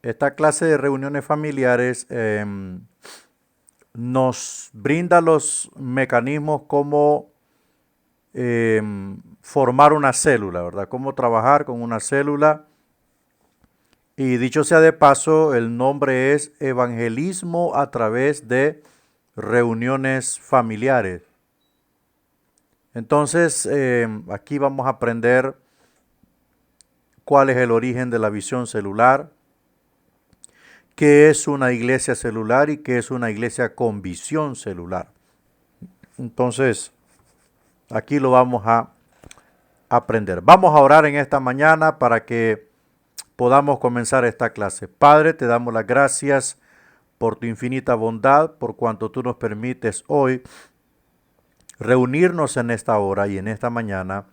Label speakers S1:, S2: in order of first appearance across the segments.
S1: Esta clase de reuniones familiares nos brinda los mecanismos como formar una célula, ¿verdad? Cómo trabajar con una célula. Y dicho sea de paso, el nombre es Evangelismo a través de reuniones familiares. Entonces, aquí vamos a aprender cuál es el origen de la visión celular, qué es una iglesia celular y qué es una iglesia con visión celular. Entonces, aquí lo vamos a aprender. Vamos a orar en esta mañana para que podamos comenzar esta clase. Padre, te damos las gracias por tu infinita bondad, por cuanto tú nos permites hoy reunirnos en esta hora y en esta mañana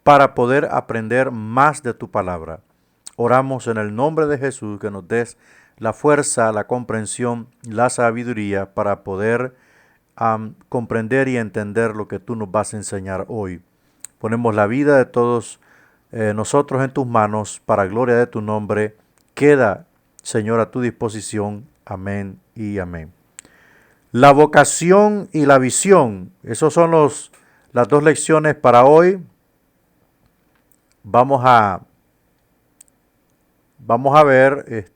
S1: para poder aprender más de tu palabra. Oramos en el nombre de Jesús que nos des la fuerza, la comprensión, la sabiduría para poder comprender y entender lo que tú nos vas a enseñar hoy. Ponemos la vida de todos nosotros en tus manos para gloria de tu nombre. Queda, Señor, a tu disposición. Amén y amén. La vocación y la visión, esos son las dos lecciones para hoy. Vamos a ver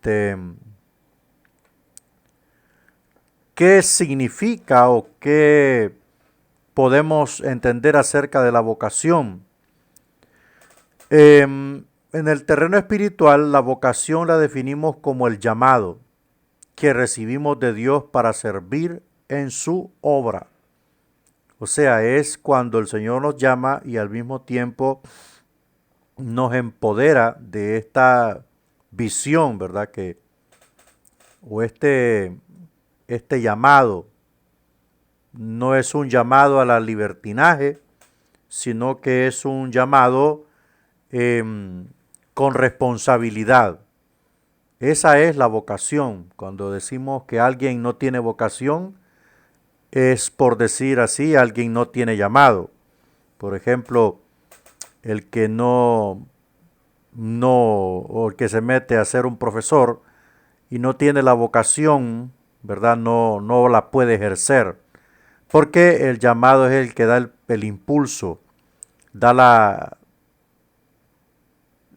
S1: qué significa o qué podemos entender acerca de la vocación. En el terreno espiritual, la vocación la definimos como el llamado que recibimos de Dios para servir en su obra. O sea, es cuando el Señor nos llama y al mismo tiempo nos empodera de esta visión, ¿verdad? O este llamado no es un llamado a la libertinaje, sino que es un llamado con responsabilidad. Esa es la vocación. Cuando decimos que alguien no tiene vocación, es por decir así, alguien no tiene llamado. Por ejemplo, el que o el que se mete a ser un profesor y no tiene la vocación, ¿verdad? No la puede ejercer. Porque el llamado es el que da el impulso, da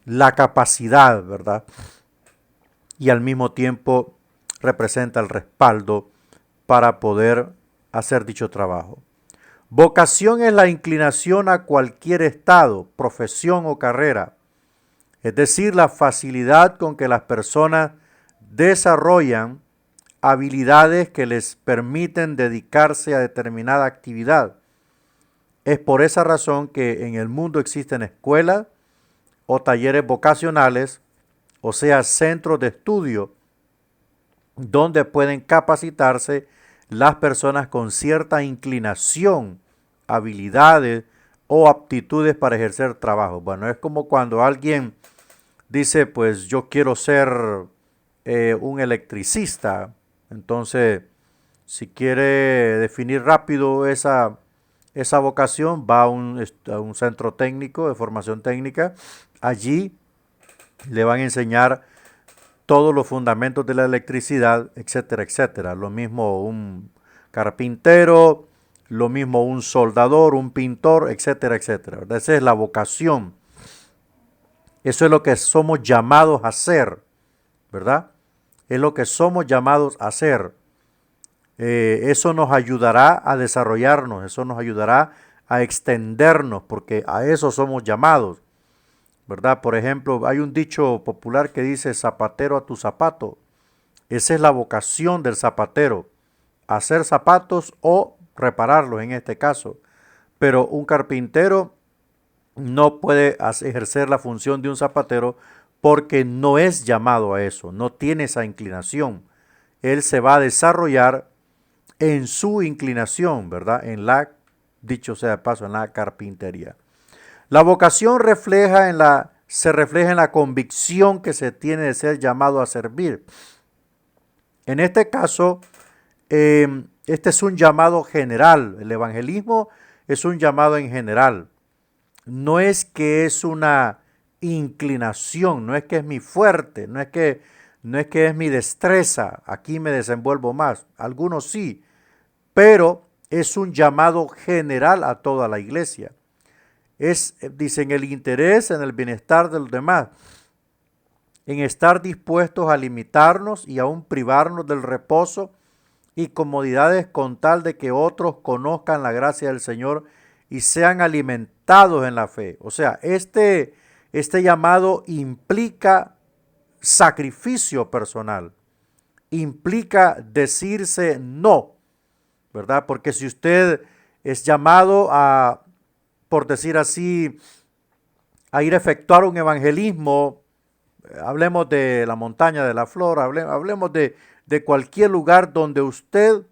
S1: la capacidad, ¿verdad? Y al mismo tiempo representa el respaldo para poder hacer dicho trabajo. Vocación es la inclinación a cualquier estado, profesión o carrera, es decir, la facilidad con que las personas desarrollan habilidades que les permiten dedicarse a determinada actividad. Es por esa razón que en el mundo existen escuelas o talleres vocacionales, o sea, centros de estudio, donde pueden capacitarse las personas con cierta inclinación, habilidades o aptitudes para ejercer trabajo. Bueno, es como cuando alguien dice, pues yo quiero ser un electricista. Entonces, si quiere definir rápido esa vocación, va a un centro técnico de formación técnica. Allí le van a enseñar todos los fundamentos de la electricidad, etcétera, etcétera. Lo mismo un carpintero, lo mismo un soldador, un pintor, etcétera, etcétera. Esa es la vocación. Eso es lo que somos llamados a hacer, ¿verdad? Es lo que somos llamados a hacer. Eso nos ayudará a desarrollarnos, eso nos ayudará a extendernos, porque a eso somos llamados, ¿verdad? Por ejemplo, hay un dicho popular que dice zapatero a tu zapato. Esa es la vocación del zapatero, hacer zapatos o repararlos en este caso. Pero un carpintero no puede ejercer la función de un zapatero porque no es llamado a eso, no tiene esa inclinación. Él se va a desarrollar en su inclinación, ¿verdad? Dicho sea de paso, en la carpintería. La vocación se refleja en la convicción que se tiene de ser llamado a servir. En este caso, este es un llamado general. El evangelismo es un llamado en general. No es que es una inclinación, no es que es mi fuerte, no es que no es que es mi destreza, aquí me desenvuelvo más, algunos sí, pero es un llamado general a toda la iglesia. Es, dicen, el interés en el bienestar de los demás, en estar dispuestos a limitarnos y aún privarnos del reposo y comodidades con tal de que otros conozcan la gracia del Señor y sean alimentados en la fe. O sea, este llamado implica sacrificio personal, implica decirse no, ¿verdad? Porque si usted es llamado a, por decir así, a ir a efectuar un evangelismo, hablemos de la montaña de la flor, hablemos de cualquier lugar donde usted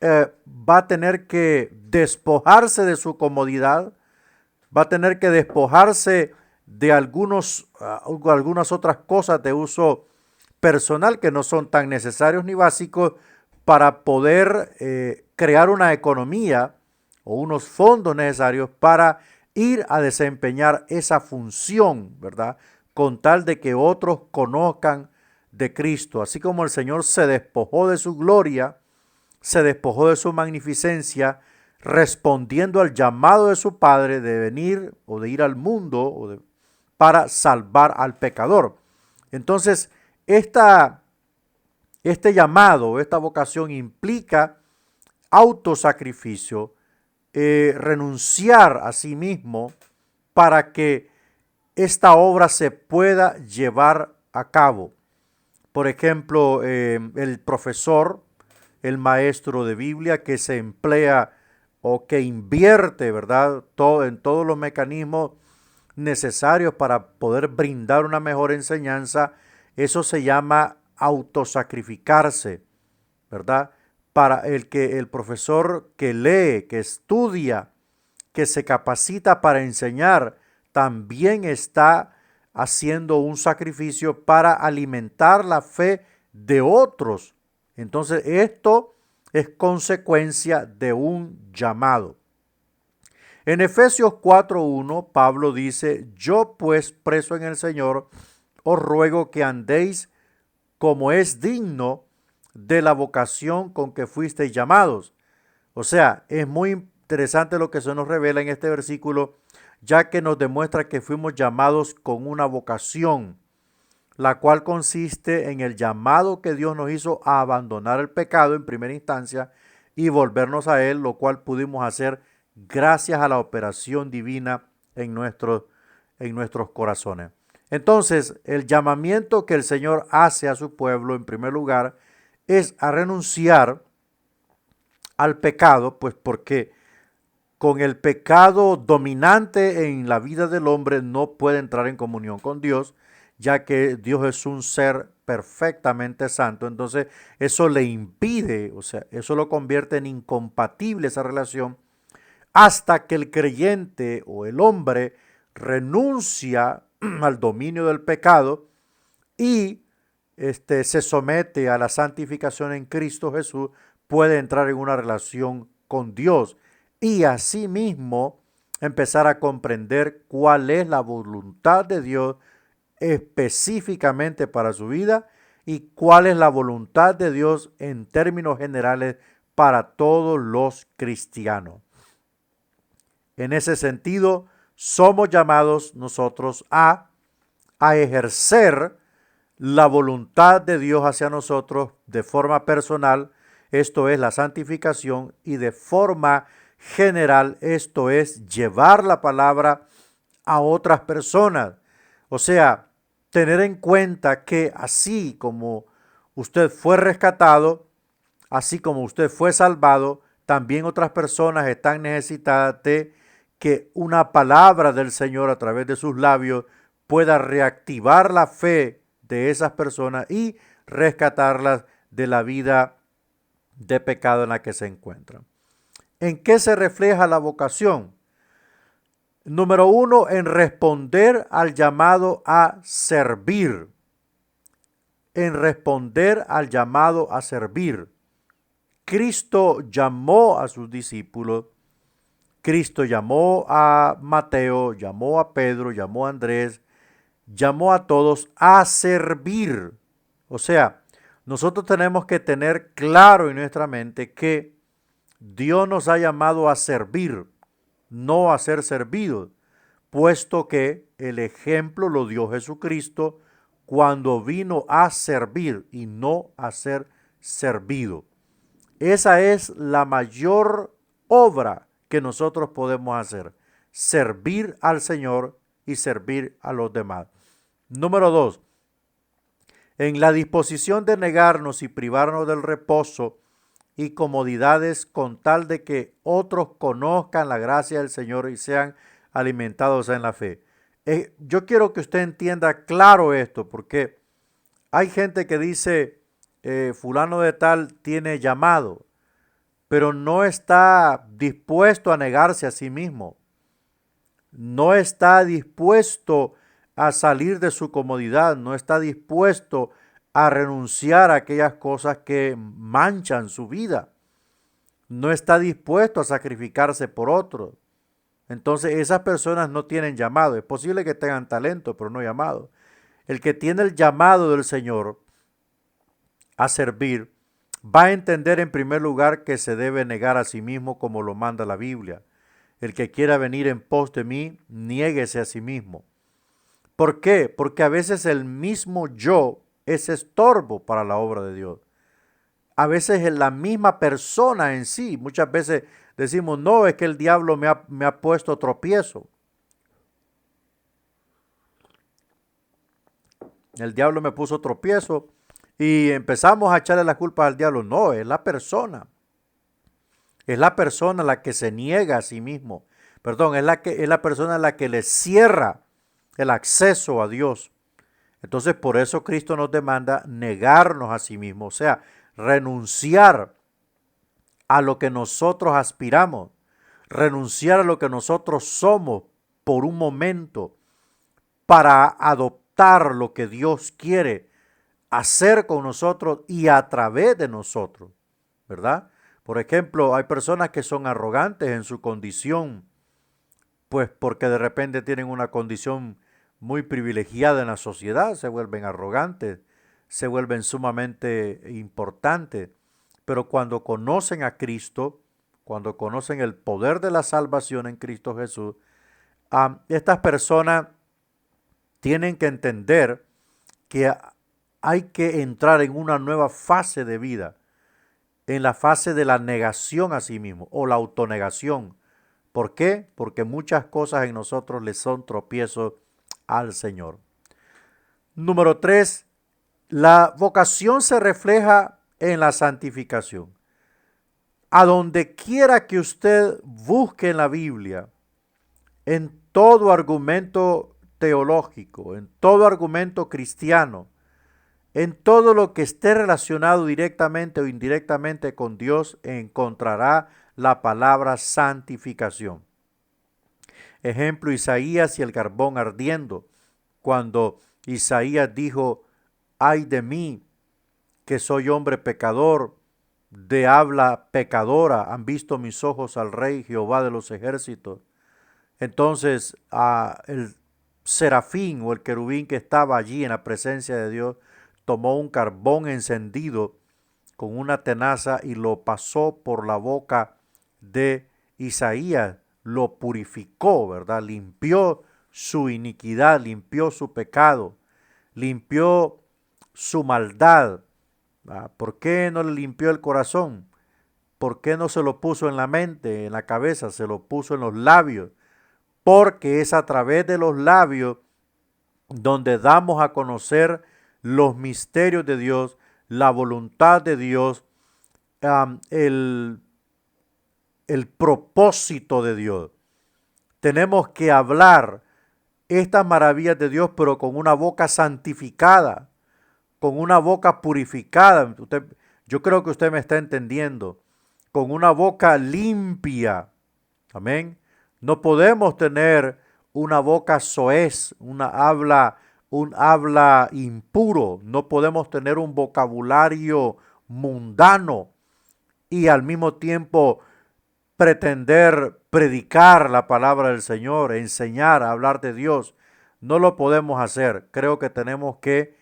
S1: va a tener que despojarse de su comodidad, va a tener que despojarse de algunas otras cosas de uso personal que no son tan necesarios ni básicos para poder crear una economía o unos fondos necesarios para ir a desempeñar esa función, ¿verdad? Con tal de que otros conozcan de Cristo. Así como el Señor se despojó de su gloria, se despojó de su magnificencia, respondiendo al llamado de su Padre de venir o de ir al mundo para salvar al pecador. Entonces, este llamado, esta vocación implica autosacrificio, renunciar a sí mismo para que esta obra se pueda llevar a cabo. Por ejemplo, el profesor, el maestro de Biblia que se emplea o que invierte, ¿verdad? En todos los mecanismos necesarios para poder brindar una mejor enseñanza, eso se llama autosacrificarse, ¿verdad? Para el profesor que lee, que estudia, que se capacita para enseñar, también está haciendo un sacrificio para alimentar la fe de otros. Entonces, esto es consecuencia de un llamado. En Efesios 4:1, Pablo dice, yo pues preso en el Señor, os ruego que andéis como es digno de la vocación con que fuisteis llamados. O sea, es muy interesante lo que se nos revela en este versículo, ya que nos demuestra que fuimos llamados con una vocación, la cual consiste en el llamado que Dios nos hizo a abandonar el pecado en primera instancia y volvernos a Él, lo cual pudimos hacer gracias a la operación divina en nuestros corazones. Entonces, el llamamiento que el Señor hace a su pueblo, en primer lugar, es a renunciar al pecado, pues porque con el pecado dominante en la vida del hombre no puede entrar en comunión con Dios, ya que Dios es un ser perfectamente santo. Entonces, eso le impide, o sea, eso lo convierte en incompatible esa relación hasta que el creyente o el hombre renuncia al dominio del pecado y se somete a la santificación en Cristo Jesús, puede entrar en una relación con Dios y asimismo empezar a comprender cuál es la voluntad de Dios específicamente para su vida y cuál es la voluntad de Dios en términos generales para todos los cristianos. En ese sentido, somos llamados nosotros a ejercer la voluntad de Dios hacia nosotros de forma personal, esto es la santificación, y de forma general, esto es llevar la palabra a otras personas. O sea, tener en cuenta que así como usted fue rescatado, así como usted fue salvado, también otras personas están necesitadas de que una palabra del Señor a través de sus labios pueda reactivar la fe de esas personas y rescatarlas de la vida de pecado en la que se encuentran. ¿En qué se refleja la vocación? Número 1, en responder al llamado a servir. En responder al llamado a servir. Cristo llamó a sus discípulos. Cristo llamó a Mateo, llamó a Pedro, llamó a Andrés, llamó a todos a servir. O sea, nosotros tenemos que tener claro en nuestra mente que Dios nos ha llamado a servir, no a ser servidos, puesto que el ejemplo lo dio Jesucristo cuando vino a servir y no a ser servido. Esa es la mayor obra que nosotros podemos hacer, servir al Señor y servir a los demás. Número 2, en la disposición de negarnos y privarnos del reposo y comodidades con tal de que otros conozcan la gracia del Señor y sean alimentados en la fe. Yo quiero que usted entienda claro esto, porque hay gente que dice, fulano de tal tiene llamado, pero no está dispuesto a negarse a sí mismo. No está dispuesto a salir de su comodidad, no está dispuesto a renunciar a aquellas cosas que manchan su vida. No está dispuesto a sacrificarse por otros. Entonces esas personas no tienen llamado. Es posible que tengan talento, pero no llamado. El que tiene el llamado del Señor a servir, va a entender en primer lugar que se debe negar a sí mismo como lo manda la Biblia. El que quiera venir en pos de mí, niéguese a sí mismo. ¿Por qué? Porque a veces el mismo yo es estorbo para la obra de Dios. A veces es la misma persona en sí. Muchas veces decimos, no, es que el diablo me ha puesto tropiezo. El diablo me puso tropiezo y empezamos a echarle la culpa al diablo. No, es la persona. Es la persona la que se niega a sí mismo. Perdón, es la persona la que le cierra el acceso a Dios. Entonces, por eso Cristo nos demanda negarnos a sí mismo, o sea, renunciar a lo que nosotros aspiramos, renunciar a lo que nosotros somos por un momento para adoptar lo que Dios quiere hacer con nosotros y a través de nosotros, ¿verdad? Por ejemplo, hay personas que son arrogantes en su condición, pues porque de repente tienen una condición muy privilegiada en la sociedad, se vuelven arrogantes, se vuelven sumamente importantes, pero cuando conocen a Cristo, cuando conocen el poder de la salvación en Cristo Jesús, estas personas tienen que entender que hay que entrar en una nueva fase de vida, en la fase de la negación a sí mismo o la autonegación. ¿Por qué? Porque muchas cosas en nosotros le son tropiezos al Señor. Número 3, la vocación se refleja en la santificación. A donde quiera que usted busque en la Biblia, en todo argumento teológico, en todo argumento cristiano, en todo lo que esté relacionado directamente o indirectamente con Dios, encontrará la palabra santificación. Ejemplo, Isaías y el carbón ardiendo. Cuando Isaías dijo, ay de mí, que soy hombre pecador, de habla pecadora, han visto mis ojos al Rey Jehová de los ejércitos. Entonces el serafín o el querubín que estaba allí en la presencia de Dios tomó un carbón encendido con una tenaza y lo pasó por la boca de Isaías, lo purificó, ¿verdad? Limpió su iniquidad, limpió su pecado, limpió su maldad. ¿Por qué no le limpió el corazón? ¿Por qué no se lo puso en la mente, en la cabeza? Se lo puso en los labios. Porque es a través de los labios donde damos a conocer los misterios de Dios, la voluntad de Dios, el propósito de Dios. Tenemos que hablar estas maravillas de Dios, pero con una boca santificada, con una boca purificada. Yo creo que usted me está entendiendo. Con una boca limpia. Amén. No podemos tener una boca soez, un habla impuro. No podemos tener un vocabulario mundano y al mismo tiempo pretender predicar la palabra del Señor, enseñar a hablar de Dios. No lo podemos hacer. Creo que tenemos que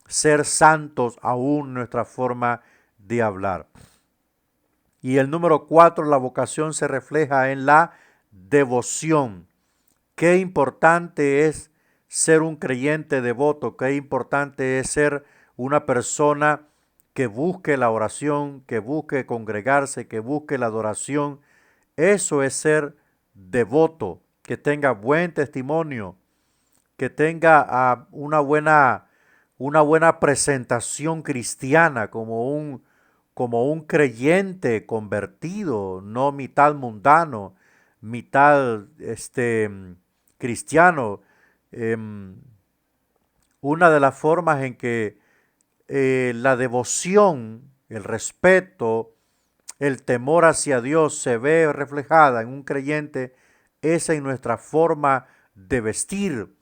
S1: ser santos aún en nuestra forma de hablar. Y el número 4, la vocación se refleja en la devoción. Qué importante es ser un creyente devoto, qué importante es ser una persona que busque la oración, que busque congregarse, que busque la adoración. Eso es ser devoto, que tenga buen testimonio, que tenga una buena presentación cristiana como un creyente convertido, no mitad mundano, mitad cristiano. Em, una de las formas en que la devoción, el respeto, el temor hacia Dios se ve reflejada en un creyente es en nuestra forma de vestir,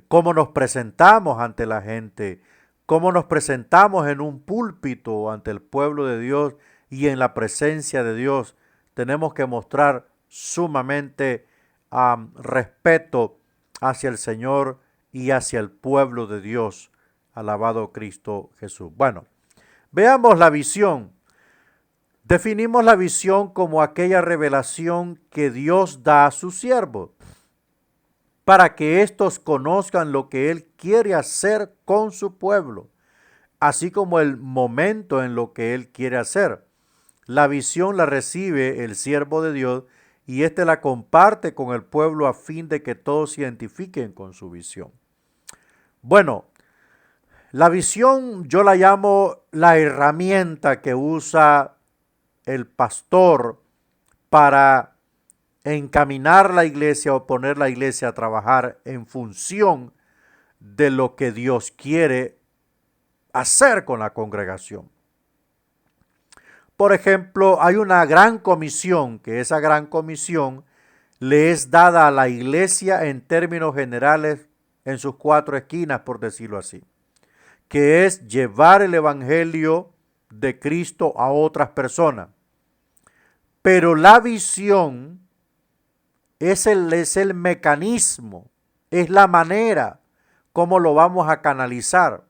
S1: cómo nos presentamos ante la gente, cómo nos presentamos en un púlpito ante el pueblo de Dios y en la presencia de Dios. Tenemos que mostrar sumamente respeto hacia el Señor y hacia el pueblo de Dios. Alabado Cristo Jesús. Bueno, veamos la visión. Definimos la visión como aquella revelación que Dios da a sus siervos para que éstos conozcan lo que Él quiere hacer con su pueblo, así como el momento en lo que Él quiere hacer. La visión la recibe el siervo de Dios y éste la comparte con el pueblo a fin de que todos se identifiquen con su visión. Bueno, la visión yo la llamo la herramienta que usa el pastor para encaminar la iglesia o poner la iglesia a trabajar en función de lo que Dios quiere hacer con la congregación. Por ejemplo, hay una gran comisión, que esa gran comisión le es dada a la iglesia en términos generales en sus 4 esquinas, por decirlo así, que es llevar el evangelio de Cristo a otras personas. Pero la visión es el mecanismo, es la manera cómo lo vamos a canalizar,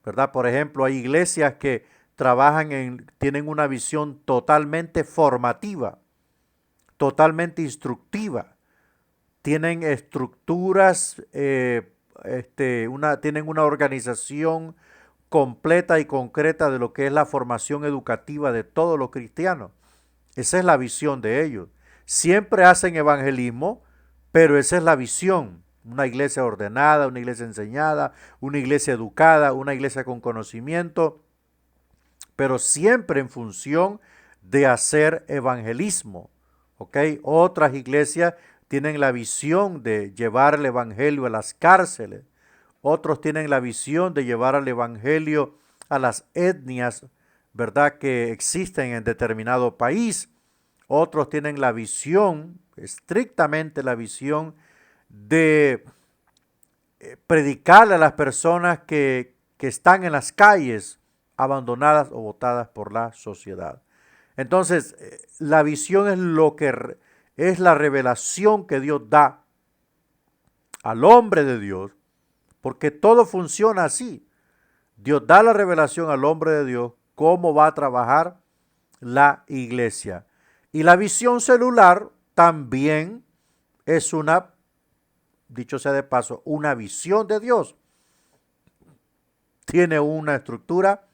S1: ¿verdad? Por ejemplo, hay iglesias que tienen una visión totalmente formativa, totalmente instructiva, tienen estructuras, tienen una organización completa y concreta de lo que es la formación educativa de todos los cristianos. Esa es la visión de ellos. Siempre hacen evangelismo, pero esa es la visión. Una iglesia ordenada, una iglesia enseñada, una iglesia educada, una iglesia con conocimiento, pero siempre en función de hacer evangelismo. ¿Ok? Otras iglesias tienen la visión de llevar el evangelio a las cárceles. Otros tienen la visión de llevar el evangelio a las etnias, ¿verdad?, que existen en determinado país. Otros tienen la visión, estrictamente la visión, de predicarle a las personas que están en las calles, abandonadas o botadas por la sociedad. Entonces, la visión es lo que es la revelación que Dios da al hombre de Dios, porque todo funciona así. Dios da la revelación al hombre de Dios cómo va a trabajar la iglesia. Y la visión celular también es dicho sea de paso, una visión de Dios. Tiene una estructura,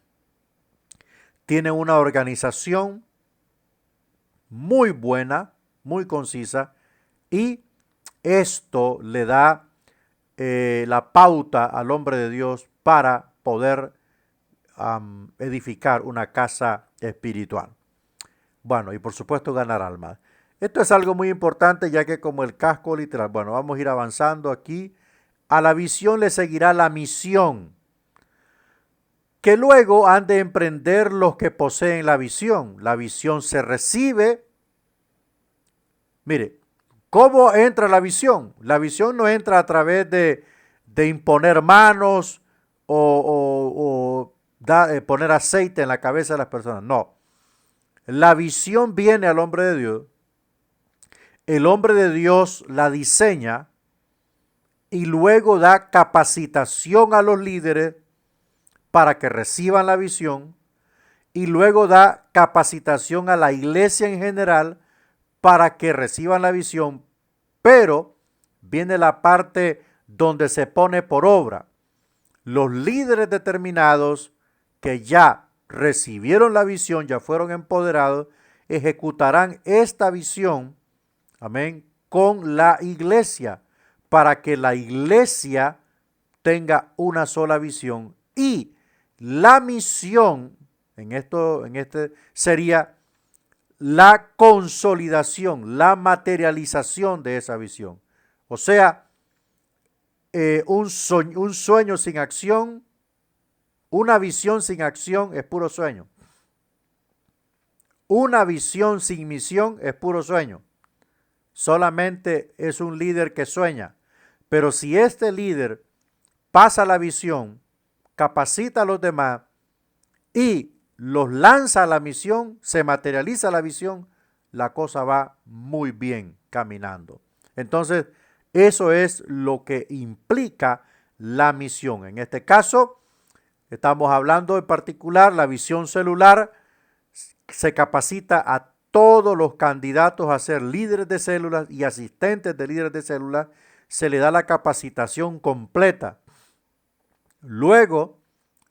S1: tiene una organización muy buena, muy concisa, y esto le da la pauta al hombre de Dios para poder edificar una casa espiritual. Bueno, y por supuesto ganar almas. Esto es algo muy importante, ya que como el casco literal, bueno, vamos a ir avanzando aquí. A la visión le seguirá la misión, que luego han de emprender los que poseen la visión. La visión se recibe. Mire, ¿cómo entra la visión? La visión no entra a través de imponer manos o poner aceite en la cabeza de las personas. No. La visión viene al hombre de Dios. El hombre de Dios la diseña y luego da capacitación a los líderes para que reciban la visión y luego da capacitación a la iglesia en general para que reciban la visión, pero viene la parte donde se pone por obra. Los líderes determinados que ya recibieron la visión, ya fueron empoderados, ejecutarán esta visión, amén, con la iglesia, para que la iglesia tenga una sola visión. Y la misión sería la consolidación, la materialización de esa visión. O sea, un sueño sin acción, una visión sin acción es puro sueño. Una visión sin misión es puro sueño. Solamente es un líder que sueña. Pero si este líder pasa la visión, capacita a los demás y los lanza a la misión, se materializa la visión, la cosa va muy bien caminando. Entonces, eso es lo que implica la misión. En este caso, estamos hablando en particular, la visión celular se capacita a todos los candidatos a ser líderes de células y asistentes de líderes de células, se le da la capacitación completa. Luego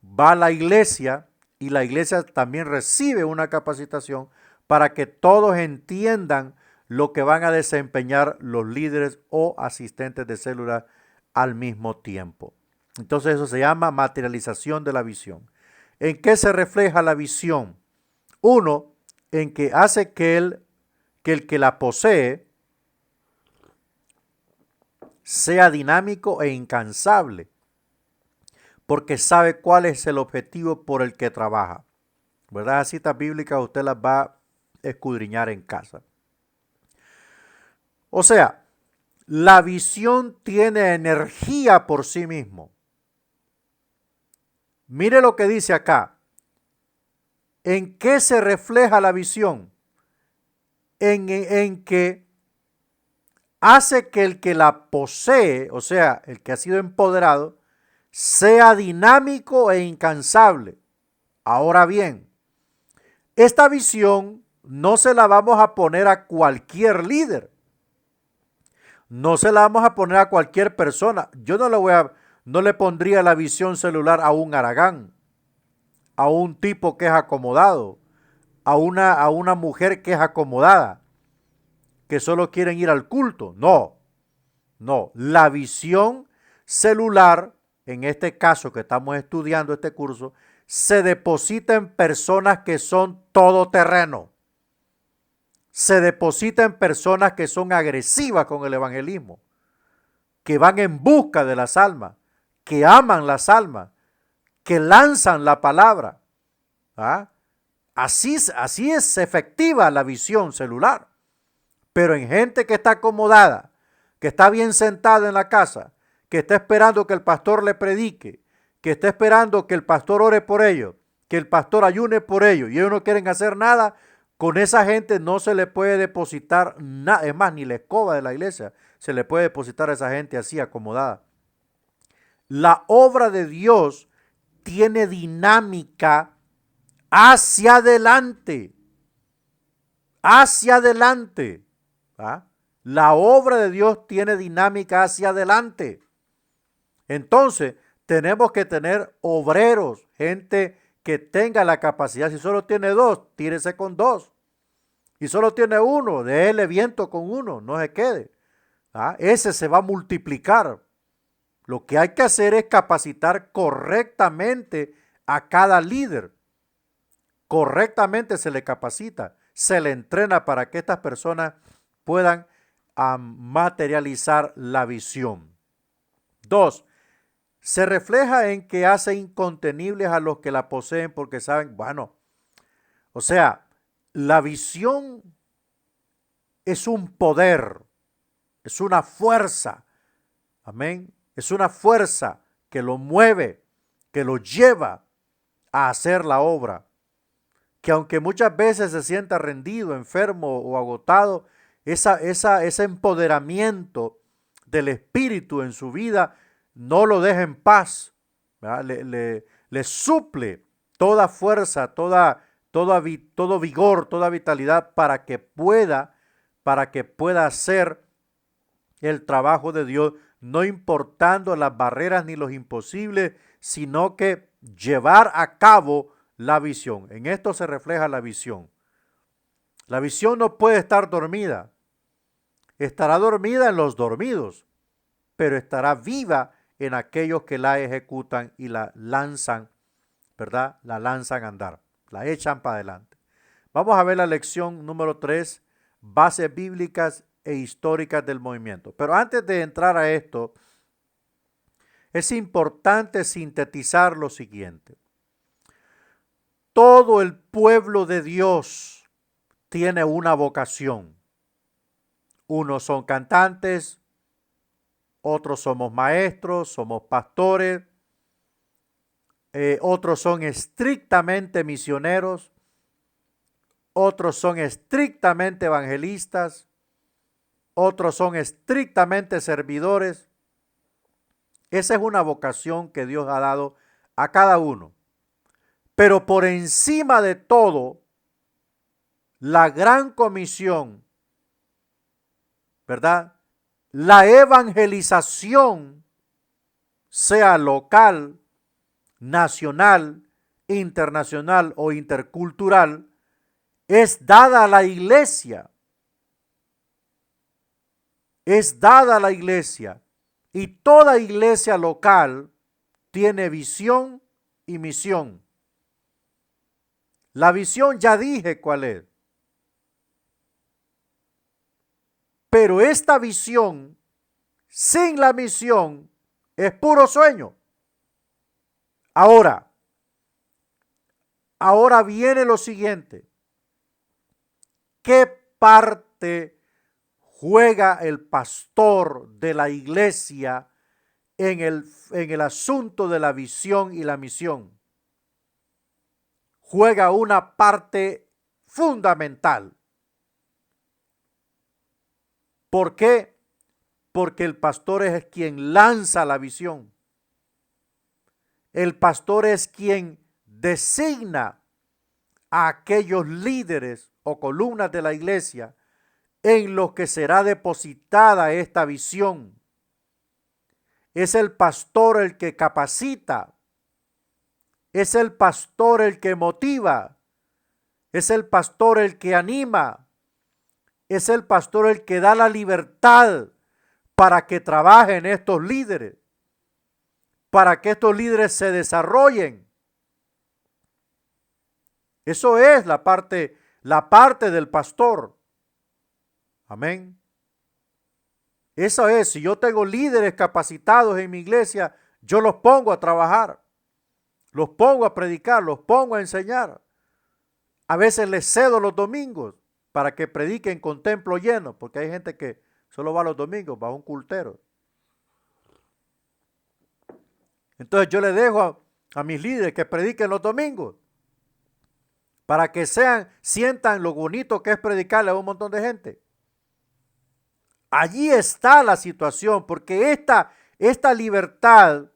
S1: va a la iglesia y la iglesia también recibe una capacitación para que todos entiendan lo que van a desempeñar los líderes o asistentes de células al mismo tiempo. Entonces eso se llama materialización de la visión. ¿En qué se refleja la visión? Uno, en que hace que el que la posee sea dinámico e incansable, porque sabe cuál es el objetivo por el que trabaja. ¿Verdad? Las citas bíblicas usted las va a escudriñar en casa. O sea, la visión tiene energía por sí mismo. Mire lo que dice acá. ¿En qué se refleja la visión? En que hace que el que la posee, o sea, el que ha sido empoderado, sea dinámico e incansable. Ahora bien, esta visión no se la vamos a poner a cualquier líder. No se la vamos a poner a cualquier persona. Yo no le pondría la visión celular a un haragán, a un tipo que es acomodado, a una mujer que es acomodada, que solo quieren ir al culto. No. La visión celular, en este caso que estamos estudiando este curso, se deposita en personas que son todoterreno. Se deposita en personas que son agresivas con el evangelismo, que van en busca de las almas, que aman las almas, que lanzan la palabra. ¿Ah? Así es efectiva la visión celular. Pero en gente que está acomodada, que está bien sentada en la casa, que está esperando que el pastor le predique, que está esperando que el pastor ore por ellos, que el pastor ayune por ellos, y ellos no quieren hacer nada, con esa gente no se le puede depositar nada, es más, ni la escoba de la iglesia se le puede depositar a esa gente así acomodada. La obra de Dios tiene dinámica hacia adelante, hacia adelante. ¿Ah? La obra de Dios tiene dinámica hacia adelante. Entonces, tenemos que tener obreros, gente que tenga la capacidad. Si solo tiene dos, tírese con dos. Y solo tiene uno, déle viento con uno, no se quede. ¿Ah? Ese se va a multiplicar. Lo que hay que hacer es capacitar correctamente a cada líder. Correctamente se le capacita, se le entrena para que estas personas puedan materializar la visión. 2. Se refleja en que hace incontenibles a los que la poseen porque saben, o sea, la visión es un poder, es una fuerza, amén, es una fuerza que lo mueve, que lo lleva a hacer la obra, que aunque muchas veces se sienta rendido, enfermo o agotado, ese empoderamiento del Espíritu en su vida no lo deja en paz, le suple toda fuerza, todo vigor, toda vitalidad para que pueda hacer el trabajo de Dios, no importando las barreras ni los imposibles, sino que llevar a cabo la visión. En esto se refleja la visión. La visión no puede estar dormida. Estará dormida en los dormidos, pero estará viva en aquellos que la ejecutan y la lanzan, ¿verdad? La lanzan a andar, la echan para adelante. Vamos a ver la lección número 3, bases bíblicas e históricas del movimiento. Pero antes de entrar a esto, es importante sintetizar lo siguiente. Todo el pueblo de Dios tiene una vocación. Unos son cantantes, otros somos maestros, somos pastores, otros son estrictamente misioneros, otros son estrictamente evangelistas, otros son estrictamente servidores. Esa es una vocación que Dios ha dado a cada uno. Pero por encima de todo, la gran comisión, ¿verdad? La evangelización, sea local, nacional, internacional o intercultural, es dada a la iglesia. Es dada a la iglesia. Y toda iglesia local tiene visión y misión. La visión ya dije cuál es. Pero esta visión, sin la misión, es puro sueño. Ahora viene lo siguiente. ¿Qué parte juega el pastor de la iglesia en el asunto de la visión y la misión? Juega una parte fundamental. ¿Por qué? Porque el pastor es quien lanza la visión. El pastor es quien designa a aquellos líderes o columnas de la iglesia en los que será depositada esta visión. Es el pastor el que capacita. Es el pastor el que motiva. Es el pastor el que anima. Es el pastor el que da la libertad para que trabajen estos líderes, para que estos líderes se desarrollen. Eso es la parte del pastor. Amén. Eso es, si yo tengo líderes capacitados en mi iglesia, yo los pongo a trabajar, los pongo a predicar, los pongo a enseñar. A veces les cedo los domingos para que prediquen con templo lleno, porque hay gente que solo va los domingos, va a un cultero. Entonces yo le dejo a mis líderes que prediquen los domingos, para que sientan lo bonito que es predicarle a un montón de gente. Allí está la situación, porque esta libertad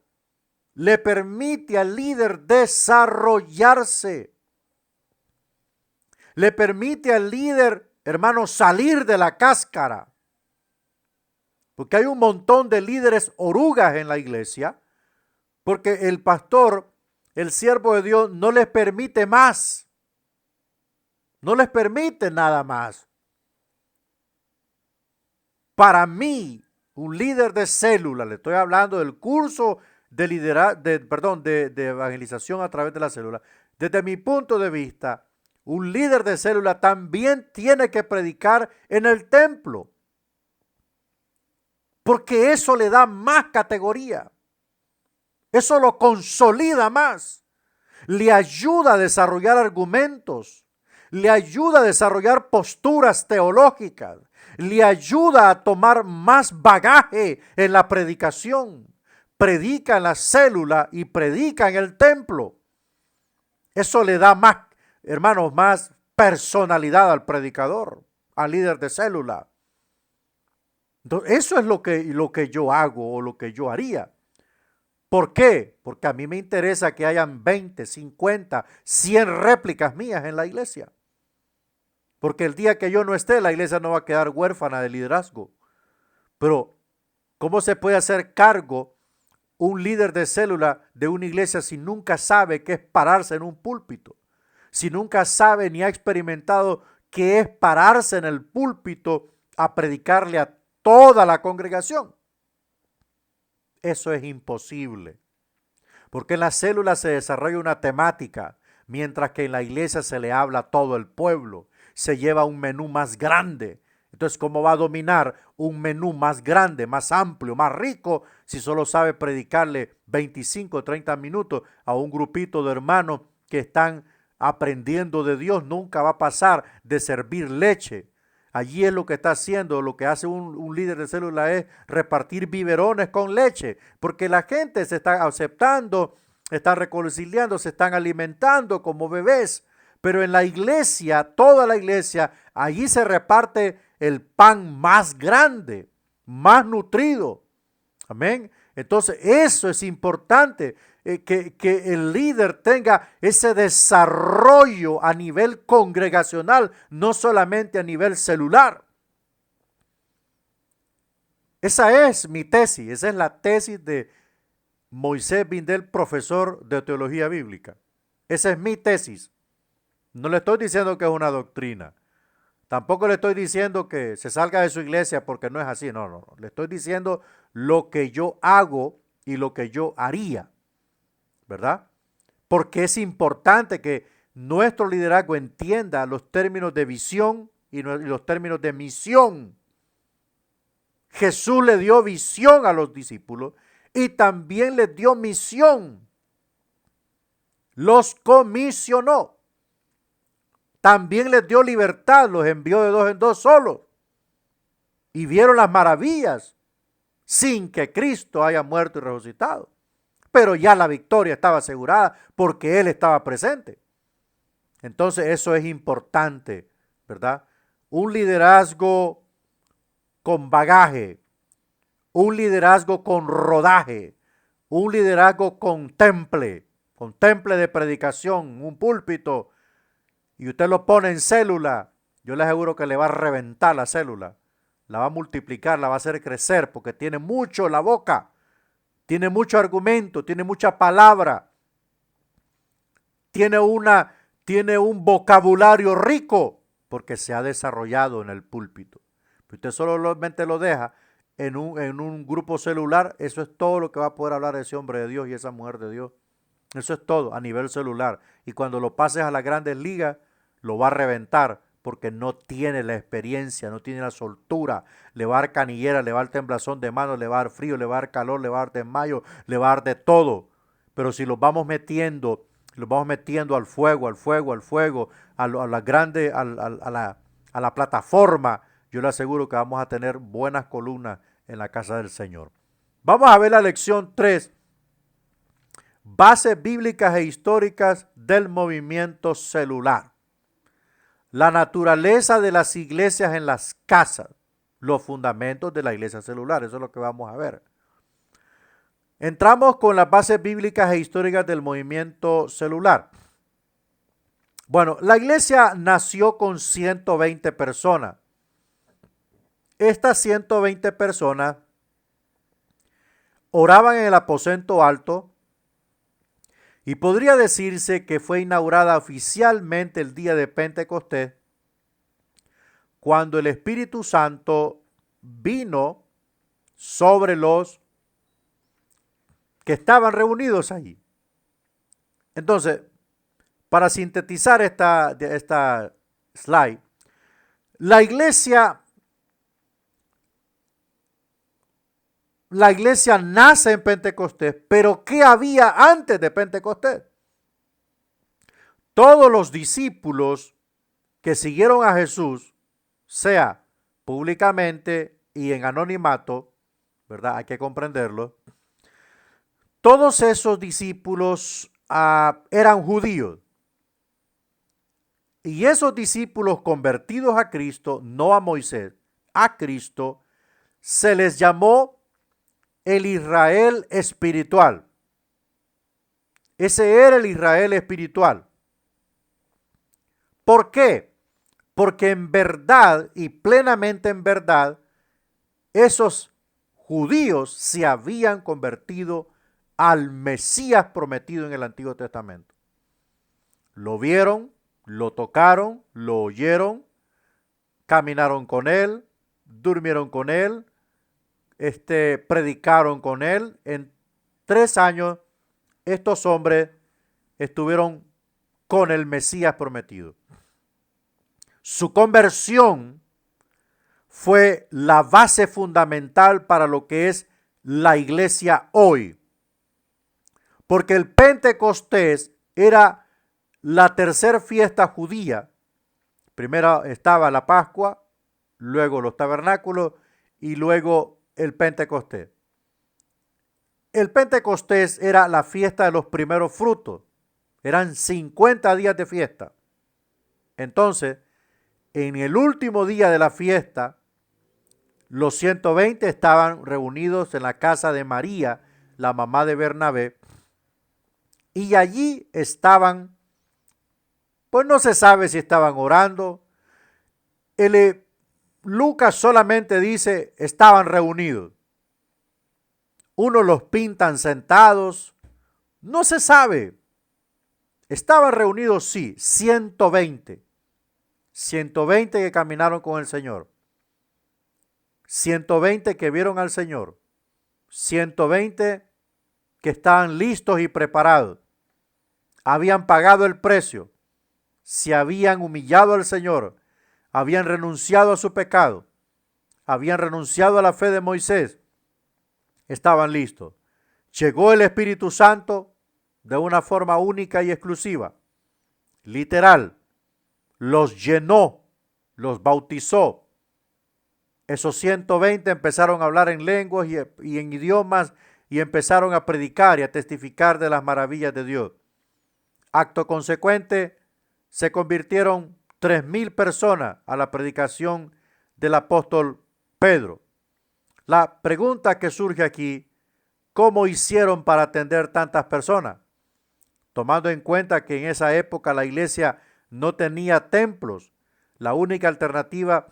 S1: le permite al líder desarrollarse. Le permite al líder, hermano, salir de la cáscara. Porque hay un montón de líderes orugas en la iglesia, porque el pastor, el siervo de Dios, no les permite más. No les permite nada más. Para mí, un líder de célula, le estoy hablando del curso de evangelización a través de la célula. Desde mi punto de vista, un líder de célula también tiene que predicar en el templo, porque eso le da más categoría. Eso lo consolida más. Le ayuda a desarrollar argumentos. Le ayuda a desarrollar posturas teológicas. Le ayuda a tomar más bagaje en la predicación. Predica en la célula y predica en el templo. Eso le da más, hermanos, más personalidad al predicador, al líder de célula. Entonces, eso es lo que yo hago o lo que yo haría. ¿Por qué? Porque a mí me interesa que hayan 20, 50, 100 réplicas mías en la iglesia. Porque el día que yo no esté, la iglesia no va a quedar huérfana de liderazgo. Pero, ¿cómo se puede hacer cargo un líder de célula de una iglesia si nunca sabe qué es pararse en un púlpito? Si nunca sabe ni ha experimentado qué es pararse en el púlpito a predicarle a toda la congregación. Eso es imposible. Porque en la célula se desarrolla una temática, mientras que en la iglesia se le habla a todo el pueblo. Se lleva un menú más grande. Entonces, ¿cómo va a dominar un menú más grande, más amplio, más rico, si solo sabe predicarle 25 o 30 minutos a un grupito de hermanos que están aprendiendo de Dios? Nunca va a pasar de servir leche. Allí es lo que está haciendo, lo que hace un líder de célula es repartir biberones con leche, porque la gente se está aceptando, está reconciliando, se están alimentando como bebés. Pero en la iglesia, toda la iglesia, allí se reparte el pan más grande, más nutrido. Amén. Entonces, eso es importante, que el líder tenga ese desarrollo a nivel congregacional, no solamente a nivel celular. Esa es mi tesis, esa es la tesis de Moisés Bindel, profesor de teología bíblica. Esa es mi tesis. No le estoy diciendo que es una doctrina. Tampoco le estoy diciendo que se salga de su iglesia porque no es así. No. Le estoy diciendo lo que yo hago y lo que yo haría, ¿verdad? Porque es importante que nuestro liderazgo entienda los términos de visión y los términos de misión. Jesús le dio visión a los discípulos y también les dio misión. Los comisionó. También les dio libertad, los envió de dos en dos solos. Y vieron las maravillas sin que Cristo haya muerto y resucitado. Pero ya la victoria estaba asegurada porque Él estaba presente. Entonces eso es importante, ¿verdad? Un liderazgo con bagaje, un liderazgo con rodaje, un liderazgo con temple de predicación, un púlpito, y usted lo pone en célula, yo le aseguro que le va a reventar la célula, la va a multiplicar, la va a hacer crecer, porque tiene mucho en la boca, tiene mucho argumento, tiene mucha palabra, tiene un vocabulario rico, porque se ha desarrollado en el púlpito. Usted solamente lo deja en un grupo celular, eso es todo lo que va a poder hablar ese hombre de Dios y esa mujer de Dios. Eso es todo a nivel celular. Y cuando lo pases a las grandes ligas, lo va a reventar porque no tiene la experiencia, no tiene la soltura. Le va a dar canillera, le va a dar temblazón de manos, le va a dar frío, le va a dar calor, le va a dar desmayo, le va a dar de todo. Pero si los vamos metiendo al fuego, a la plataforma, yo le aseguro que vamos a tener buenas columnas en la casa del Señor. Vamos a ver la lección 3. Bases bíblicas e históricas del movimiento celular. La naturaleza de las iglesias en las casas. Los fundamentos de la iglesia celular. Eso es lo que vamos a ver. Entramos con las bases bíblicas e históricas del movimiento celular. Bueno, la iglesia nació con 120 personas. Estas 120 personas oraban en el aposento alto. Y podría decirse que fue inaugurada oficialmente el día de Pentecostés, cuando el Espíritu Santo vino sobre los que estaban reunidos allí. Entonces, para sintetizar esta slide, la iglesia nace en Pentecostés, pero ¿qué había antes de Pentecostés? Todos los discípulos que siguieron a Jesús, sea públicamente y en anonimato, ¿verdad? Hay que comprenderlo. Todos esos discípulos eran judíos. Y esos discípulos convertidos a Cristo, no a Moisés, a Cristo, se les llamó el Israel espiritual. Ese era el Israel espiritual. ¿Por qué? Porque en verdad y plenamente en verdad, esos judíos se habían convertido al Mesías prometido en el Antiguo Testamento. Lo vieron, lo tocaron, lo oyeron, caminaron con él, durmieron con él, predicaron con él. En 3 años, estos hombres estuvieron con el Mesías prometido. Su conversión fue la base fundamental para lo que es la iglesia hoy. Porque el Pentecostés era la tercera fiesta judía. Primero estaba la Pascua, luego los tabernáculos y luego el Pentecostés. El Pentecostés era la fiesta de los primeros frutos. Eran 50 días de fiesta. Entonces, en el último día de la fiesta, los 120 estaban reunidos en la casa de María, la mamá de Bernabé, y allí estaban, pues no se sabe si estaban orando. Lucas solamente dice, estaban reunidos. Unos los pintan sentados, no se sabe. Estaban reunidos, sí, 120. 120 que caminaron con el Señor. 120 que vieron al Señor. 120 que estaban listos y preparados. Habían pagado el precio. Se habían humillado al Señor. Habían renunciado a su pecado. Habían renunciado a la fe de Moisés. Estaban listos. Llegó el Espíritu Santo de una forma única y exclusiva. Literal. Los llenó. Los bautizó. Esos 120 empezaron a hablar en lenguas y en idiomas y empezaron a predicar y a testificar de las maravillas de Dios. Acto consecuente, se convirtieron 3,000 personas a la predicación del apóstol Pedro. La pregunta que surge aquí, ¿cómo hicieron para atender tantas personas? Tomando en cuenta que en esa época la iglesia no tenía templos, la única alternativa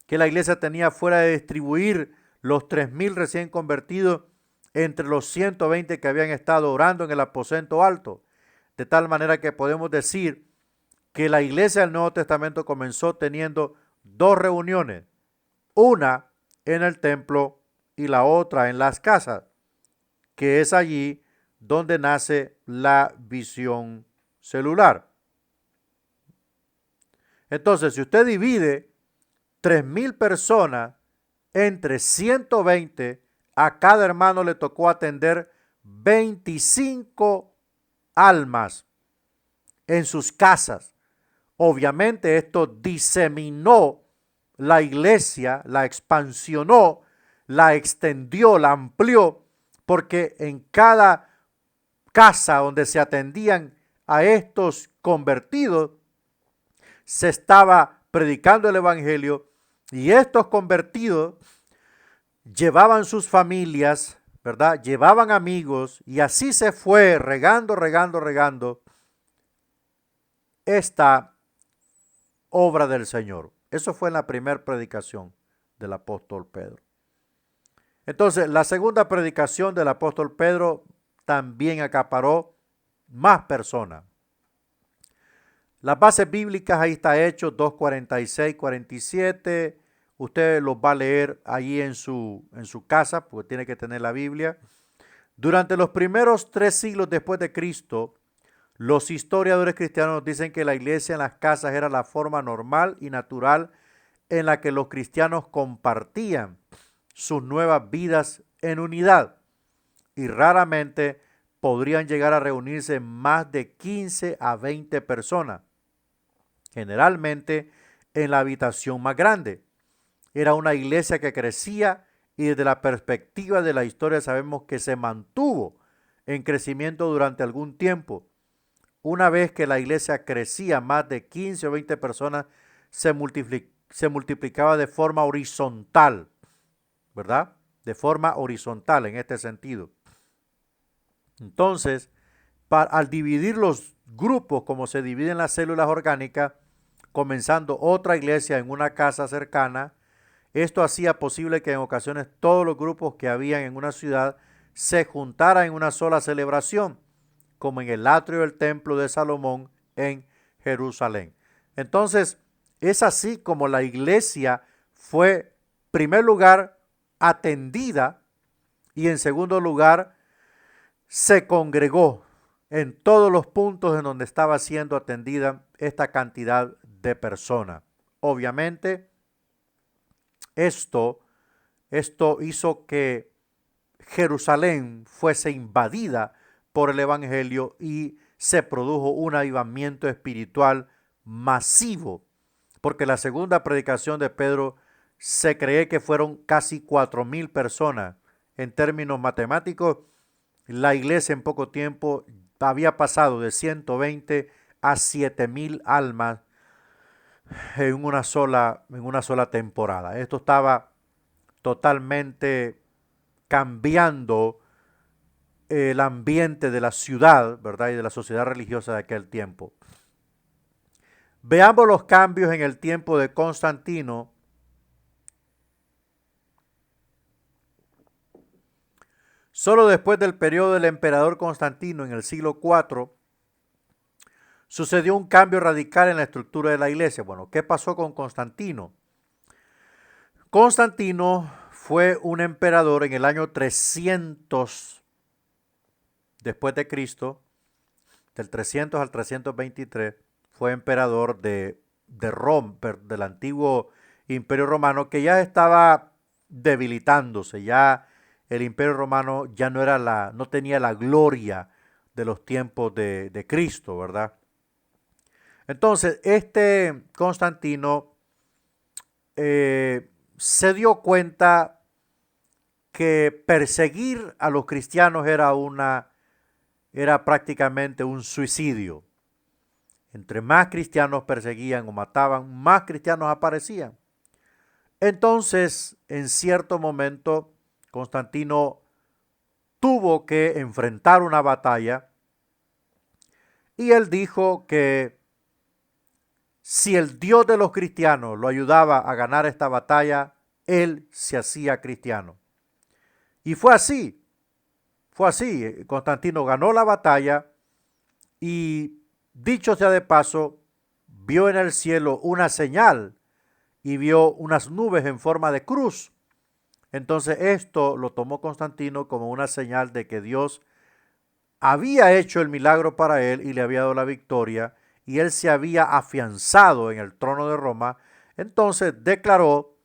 S1: que la iglesia tenía fuera de distribuir los 3,000 recién convertidos entre los 120 que habían estado orando en el aposento alto. De tal manera que podemos decir que la iglesia del Nuevo Testamento comenzó teniendo 2 reuniones, una en el templo y la otra en las casas, que es allí donde nace la visión celular. Entonces, si usted divide 3,000 personas entre 120, a cada hermano le tocó atender 25 almas en sus casas. Obviamente esto diseminó la iglesia, la expansionó, la extendió, la amplió, porque en cada casa donde se atendían a estos convertidos, se estaba predicando el evangelio y estos convertidos llevaban sus familias, ¿verdad? Llevaban amigos y así se fue regando esta obra del Señor. Eso fue en la primera predicación del apóstol Pedro. Entonces, la segunda predicación del apóstol Pedro también acaparó más personas. Las bases bíblicas, ahí está Hechos 2:46, 47. Usted los va a leer ahí en su casa, porque tiene que tener la Biblia. Durante los primeros 3 siglos después de Cristo, los historiadores cristianos dicen que la iglesia en las casas era la forma normal y natural en la que los cristianos compartían sus nuevas vidas en unidad y raramente podrían llegar a reunirse más de 15 a 20 personas, generalmente en la habitación más grande. Era una iglesia que crecía y desde la perspectiva de la historia sabemos que se mantuvo en crecimiento durante algún tiempo. Una vez que la iglesia crecía más de 15 o 20 personas, se multiplicaba de forma horizontal, ¿verdad? De forma horizontal en este sentido. Entonces, al dividir los grupos como se dividen las células orgánicas, comenzando otra iglesia en una casa cercana, esto hacía posible que en ocasiones todos los grupos que habían en una ciudad se juntaran en una sola celebración, como en el atrio del templo de Salomón en Jerusalén. Entonces, es así como la iglesia fue, en primer lugar, atendida y en segundo lugar, se congregó en todos los puntos en donde estaba siendo atendida esta cantidad de personas. Obviamente, esto hizo que Jerusalén fuese invadida por el Evangelio y se produjo un avivamiento espiritual masivo, porque la segunda predicación de Pedro se cree que fueron casi 4,000 personas. En términos matemáticos, la iglesia en poco tiempo había pasado de 120 a 7,000 almas en una sola temporada. Esto estaba totalmente cambiando el ambiente de la ciudad, ¿verdad? Y de la sociedad religiosa de aquel tiempo. Veamos los cambios en el tiempo de Constantino. Solo después del periodo del emperador Constantino en el siglo IV, sucedió un cambio radical en la estructura de la iglesia. Bueno, ¿qué pasó con Constantino? Constantino fue un emperador en el año 300 después de Cristo, del 300 al 323, fue emperador de Roma, del antiguo Imperio Romano, que ya estaba debilitándose. Ya el Imperio Romano ya no tenía la gloria de los tiempos de Cristo, ¿verdad? Entonces, este Constantino se dio cuenta que perseguir a los cristianos era prácticamente un suicidio. Entre más cristianos perseguían o mataban, más cristianos aparecían. Entonces, en cierto momento, Constantino tuvo que enfrentar una batalla y él dijo que si el Dios de los cristianos lo ayudaba a ganar esta batalla, él se hacía cristiano. Y fue así. Constantino ganó la batalla y, dicho sea de paso, vio en el cielo una señal y vio unas nubes en forma de cruz. Entonces esto lo tomó Constantino como una señal de que Dios había hecho el milagro para él y le había dado la victoria y él se había afianzado en el trono de Roma. Entonces declaró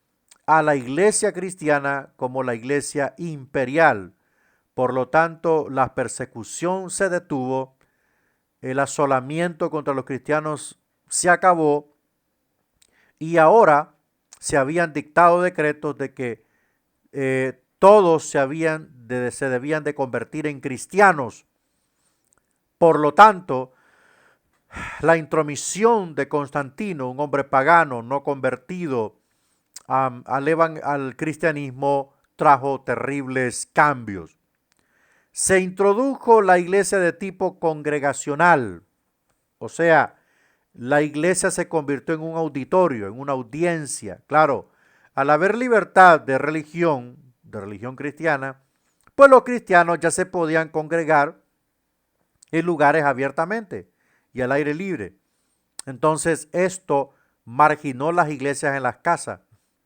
S1: a la iglesia cristiana como la iglesia imperial. Por lo tanto, la persecución se detuvo, el asolamiento contra los cristianos se acabó y ahora se habían dictado decretos de que todos se debían de convertir en cristianos. Por lo tanto, la intromisión de Constantino, un hombre pagano no convertido al cristianismo, trajo terribles cambios. Se introdujo la iglesia de tipo congregacional, o sea, la iglesia se convirtió en un auditorio, en una audiencia. Claro, al haber libertad de religión cristiana, pues los cristianos ya se podían congregar en lugares abiertamente y al aire libre. Entonces esto marginó las iglesias en las casas,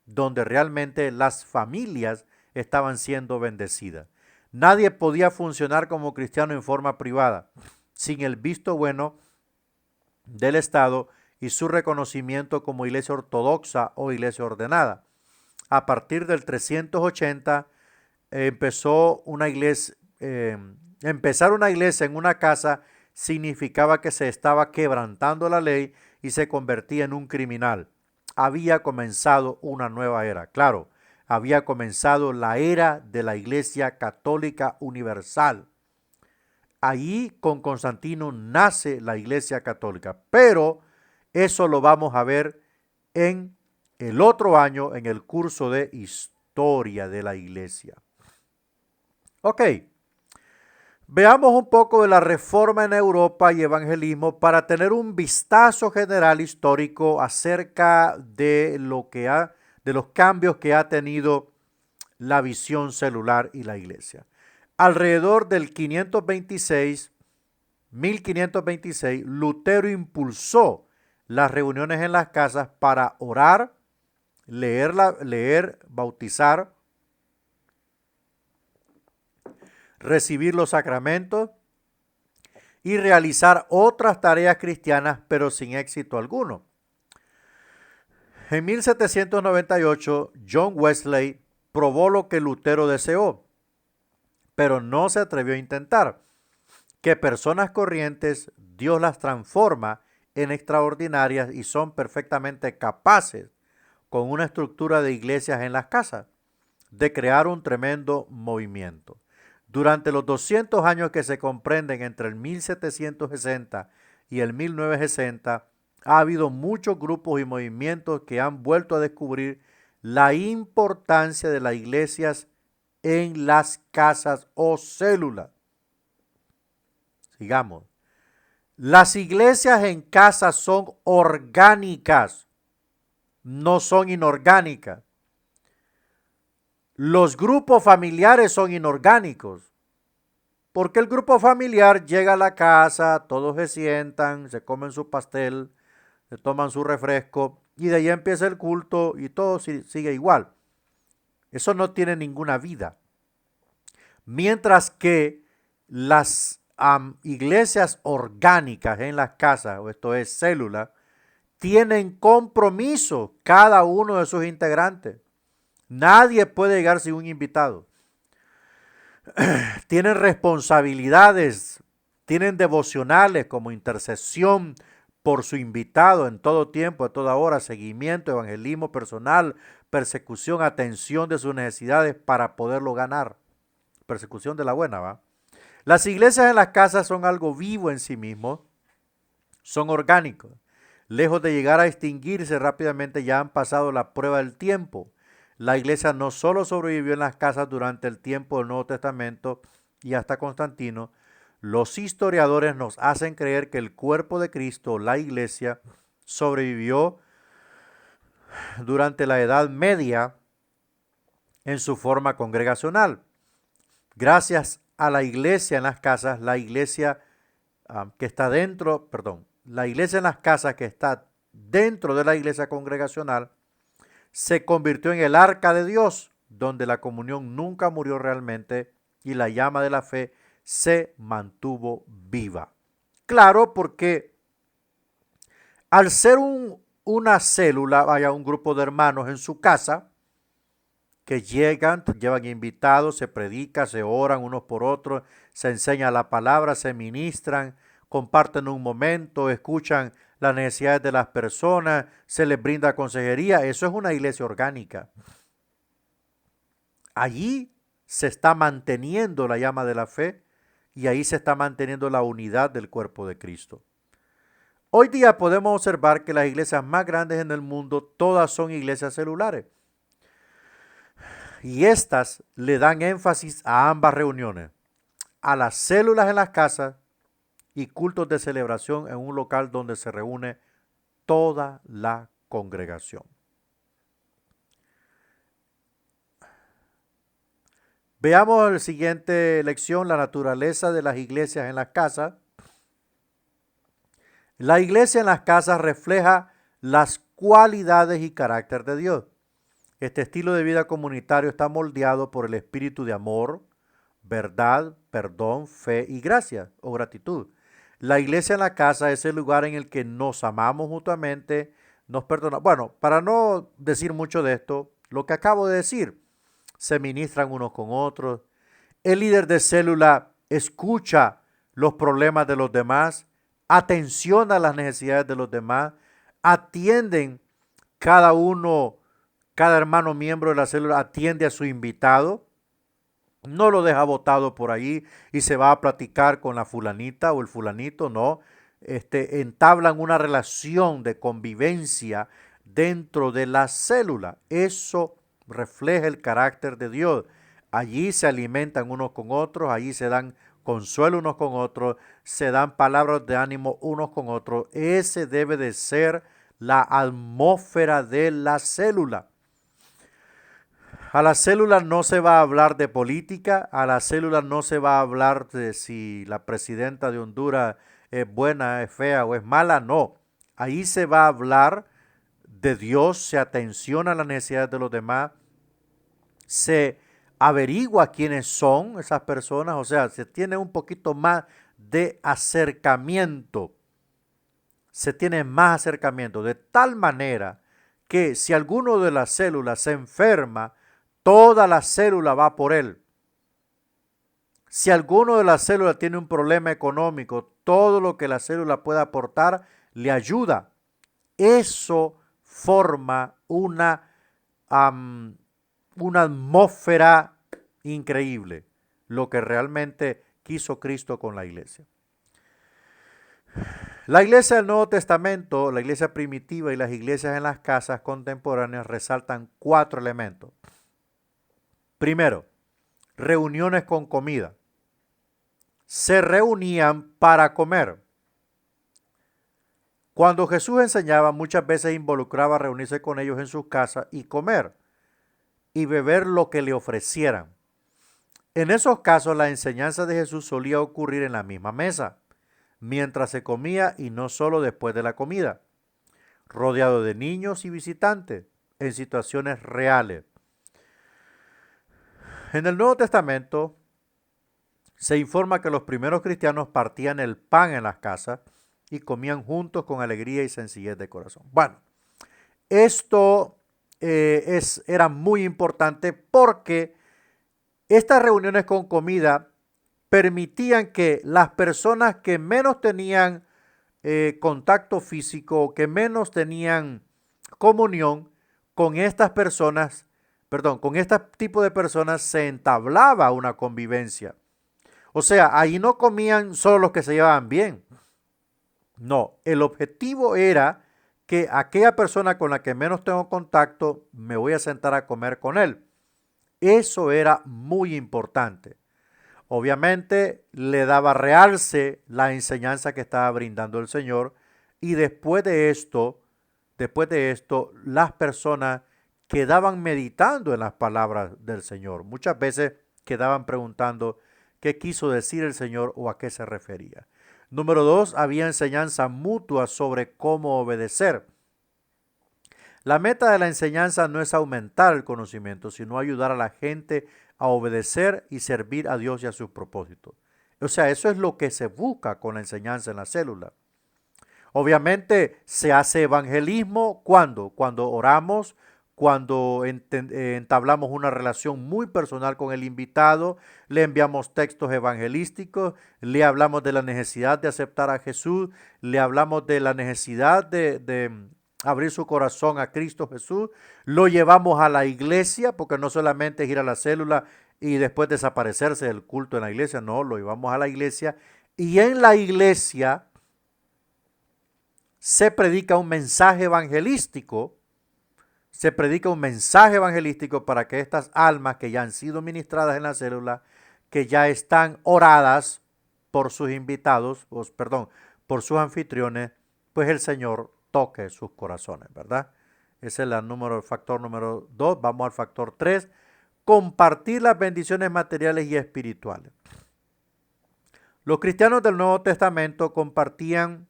S1: donde realmente las familias estaban siendo bendecidas. Nadie podía funcionar como cristiano en forma privada, sin el visto bueno del Estado y su reconocimiento como iglesia ortodoxa o iglesia ordenada. A partir del 380 empezar una iglesia en una casa significaba que se estaba quebrantando la ley y se convertía en un criminal. Había comenzado una nueva era. Claro, había comenzado la era de la Iglesia Católica Universal. Allí con Constantino nace la Iglesia Católica, pero eso lo vamos a ver en el otro año en el curso de Historia de la Iglesia. Ok, Veamos un poco de la reforma en Europa y evangelismo para tener un vistazo general histórico acerca de de los cambios que ha tenido la visión celular y la iglesia. Alrededor del 1526, Lutero impulsó las reuniones en las casas para orar, leer, bautizar, recibir los sacramentos y realizar otras tareas cristianas, pero sin éxito alguno. En 1798, John Wesley probó lo que Lutero deseó, pero no se atrevió a intentar. Que personas corrientes, Dios las transforma en extraordinarias y son perfectamente capaces, con una estructura de iglesias en las casas, de crear un tremendo movimiento. Durante los 200 años que se comprenden entre el 1760 y el 1960, ha habido muchos grupos y movimientos que han vuelto a descubrir la importancia de las iglesias en las casas o células. Sigamos. Las iglesias en casa son orgánicas, no son inorgánicas. Los grupos familiares son inorgánicos, porque el grupo familiar llega a la casa, todos se sientan, se comen su pastel, se toman su refresco y de ahí empieza el culto y todo sigue igual. Eso no tiene ninguna vida. Mientras que las iglesias orgánicas en las casas, o esto es células, tienen compromiso cada uno de sus integrantes. Nadie puede llegar sin un invitado. Tienen responsabilidades, tienen devocionales como intercesión por su invitado en todo tiempo, a toda hora, seguimiento, evangelismo personal, persecución, atención de sus necesidades para poderlo ganar. Persecución de la buena, ¿va? Las iglesias en las casas son algo vivo en sí mismo, son orgánicos. Lejos de llegar a extinguirse rápidamente, ya han pasado la prueba del tiempo. La iglesia no solo sobrevivió en las casas durante el tiempo del Nuevo Testamento y hasta Constantino, los historiadores nos hacen creer que el cuerpo de Cristo, la iglesia, sobrevivió durante la Edad Media en su forma congregacional. Gracias a la iglesia en las casas, la iglesia que está dentro, la iglesia en las casas que está dentro de la iglesia congregacional, se convirtió en el arca de Dios, donde la comunión nunca murió realmente y la llama de la fe se mantuvo viva. Claro, porque al ser una célula, vaya un grupo de hermanos en su casa, que llegan, llevan invitados, se predica, se oran unos por otros, se enseña la palabra, se ministran, comparten un momento, escuchan las necesidades de las personas, se les brinda consejería. Eso es una iglesia orgánica. Allí se está manteniendo la llama de la fe y ahí se está manteniendo la unidad del cuerpo de Cristo. Hoy día podemos observar que las iglesias más grandes en el mundo todas son iglesias celulares. Y estas le dan énfasis a ambas reuniones, a las células en las casas y cultos de celebración en un local donde se reúne toda la congregación. Veamos la siguiente lección, la naturaleza de las iglesias en las casas. La iglesia en las casas refleja las cualidades y carácter de Dios. Este estilo de vida comunitario está moldeado por el espíritu de amor, verdad, perdón, fe y gracia o gratitud. La iglesia en la casa es el lugar en el que nos amamos mutuamente, nos perdonamos. Bueno, para no decir mucho de esto, lo que acabo de decir, se ministran unos con otros. El líder de célula escucha los problemas de los demás, atenciona a las necesidades de los demás, atienden cada hermano miembro de la célula atiende a su invitado, no lo deja botado por ahí y se va a platicar con la fulanita o el fulanito, no. Entablan una relación de convivencia dentro de la célula. Eso refleja el carácter de Dios. Allí se alimentan unos con otros, allí se dan consuelo unos con otros, se dan palabras de ánimo unos con otros. Ese debe de ser la atmósfera de la célula. A la célula no se va a hablar de política, a la célula no se va a hablar de si la presidenta de Honduras es buena, es fea o es mala, no. Ahí se va a hablar de Dios, se atenciona a las necesidades de los demás, se averigua quiénes son esas personas, o sea, se tiene un poquito más de acercamiento, se tiene más acercamiento, de tal manera que si alguno de las células se enferma, toda la célula va por él. Si alguno de las células tiene un problema económico, todo lo que la célula pueda aportar le ayuda. Eso forma una atmósfera increíble, lo que realmente quiso Cristo con la iglesia. La iglesia del Nuevo Testamento, la iglesia primitiva y las iglesias en las casas contemporáneas resaltan 4 elementos. Primero, reuniones con comida. Se reunían para comer. Cuando Jesús enseñaba, muchas veces involucraba reunirse con ellos en sus casas y comer y beber lo que le ofrecieran. En esos casos, la enseñanza de Jesús solía ocurrir en la misma mesa, mientras se comía y no solo después de la comida, rodeado de niños y visitantes en situaciones reales. En el Nuevo Testamento se informa que los primeros cristianos partían el pan en las casas y comían juntos con alegría y sencillez de corazón. Bueno, esto era muy importante porque estas reuniones con comida permitían que las personas que menos tenían contacto físico, que menos tenían comunión con estas personas, con este tipo de personas se entablaba una convivencia. O sea, ahí no comían solo los que se llevaban bien. No, el objetivo era que aquella persona con la que menos tengo contacto, me voy a sentar a comer con él. Eso era muy importante. Obviamente le daba realce la enseñanza que estaba brindando el Señor y después de esto, las personas quedaban meditando en las palabras del Señor. Muchas veces quedaban preguntando qué quiso decir el Señor o a qué se refería. Número 2, había enseñanza mutua sobre cómo obedecer. La meta de la enseñanza no es aumentar el conocimiento, sino ayudar a la gente a obedecer y servir a Dios y a sus propósitos. O sea, eso es lo que se busca con la enseñanza en la célula. Obviamente se hace evangelismo cuando oramos, cuando entablamos una relación muy personal con el invitado, le enviamos textos evangelísticos, le hablamos de la necesidad de aceptar a Jesús, le hablamos de la necesidad de abrir su corazón a Cristo Jesús, lo llevamos a la iglesia, porque no solamente es ir a la célula y después desaparecerse del culto en la iglesia, no, lo llevamos a la iglesia y en la iglesia se predica un mensaje evangelístico, para que estas almas que ya han sido ministradas en la célula, que ya están oradas por sus invitados, por sus anfitriones, pues el Señor toque sus corazones, ¿verdad? Ese es el factor número 2. Vamos al factor 3. Compartir las bendiciones materiales y espirituales. Los cristianos del Nuevo Testamento compartían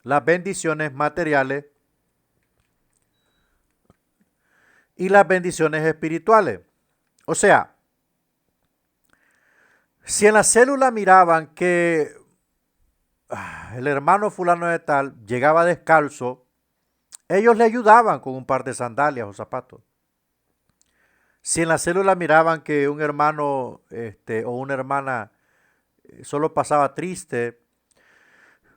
S1: las bendiciones materiales y las bendiciones espirituales. O sea, si en la célula miraban que el hermano fulano de tal llegaba descalzo, ellos le ayudaban con un par de sandalias o zapatos. Si en la célula miraban que un hermano o una hermana solo pasaba triste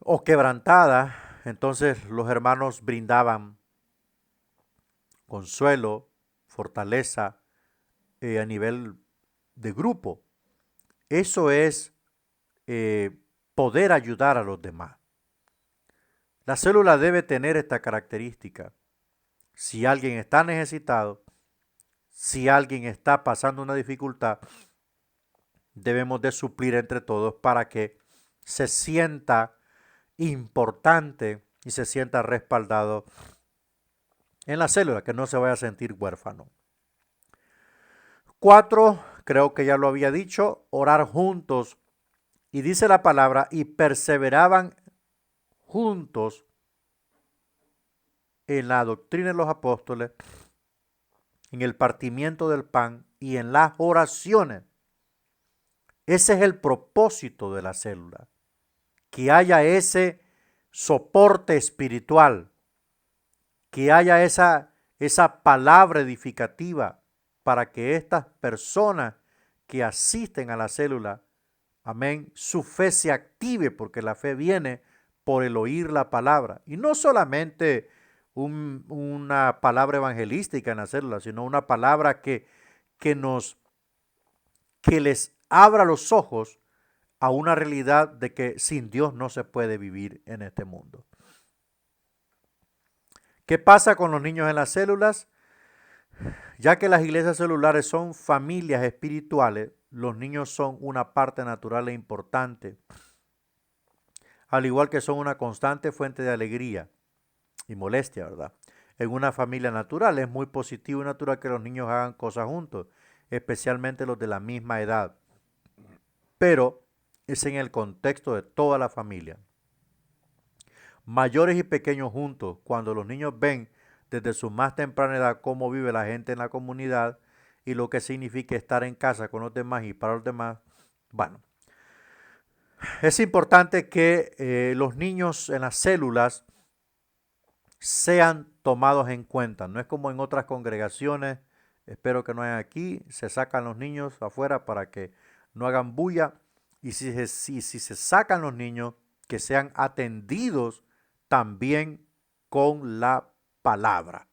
S1: o quebrantada, entonces los hermanos brindaban consuelo, fortaleza a nivel de grupo. Eso es poder ayudar a los demás. La célula debe tener esta característica. Si alguien está necesitado, Si alguien está pasando una dificultad, debemos de suplir entre todos para que se sienta importante y se sienta respaldado en la célula, que no se vaya a sentir huérfano. 4, creo que ya lo había dicho, orar juntos. Y dice la palabra, y perseveraban juntos en la doctrina de los apóstoles, en el partimiento del pan y en las oraciones. Ese es el propósito de la célula, que haya ese soporte espiritual, que haya esa palabra edificativa para que estas personas que asisten a la célula, amén, su fe se active, porque la fe viene por el oír la palabra. Y no solamente una palabra evangelística en la célula, sino una palabra que les abra los ojos a una realidad de que sin Dios no se puede vivir en este mundo. ¿Qué pasa con los niños en las células? Ya que las iglesias celulares son familias espirituales, los niños son una parte natural e importante, al igual que son una constante fuente de alegría y molestia, ¿verdad? En una familia natural es muy positivo y natural que los niños hagan cosas juntos, especialmente los de la misma edad, pero es en el contexto de toda la familia. Mayores y pequeños juntos, cuando los niños ven desde su más temprana edad cómo vive la gente en la comunidad y lo que significa estar en casa con los demás y para los demás, bueno, es importante que los niños en las células sean tomados en cuenta. No es como en otras congregaciones, espero que no hayan aquí, se sacan los niños afuera para que no hagan bulla. Y si se sacan los niños, que sean atendidos también con la palabra,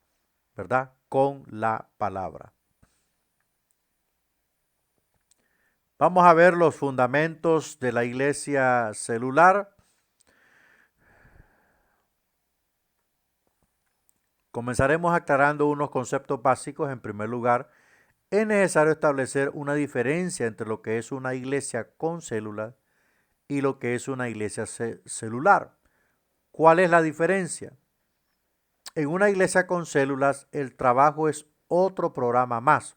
S1: ¿verdad? Con la palabra. Vamos a ver los fundamentos de la iglesia celular. Comenzaremos aclarando unos conceptos básicos. En primer lugar, es necesario establecer una diferencia entre lo que es una iglesia con células y lo que es una iglesia celular. ¿Cuál es la diferencia? En una iglesia con células, el trabajo es otro programa más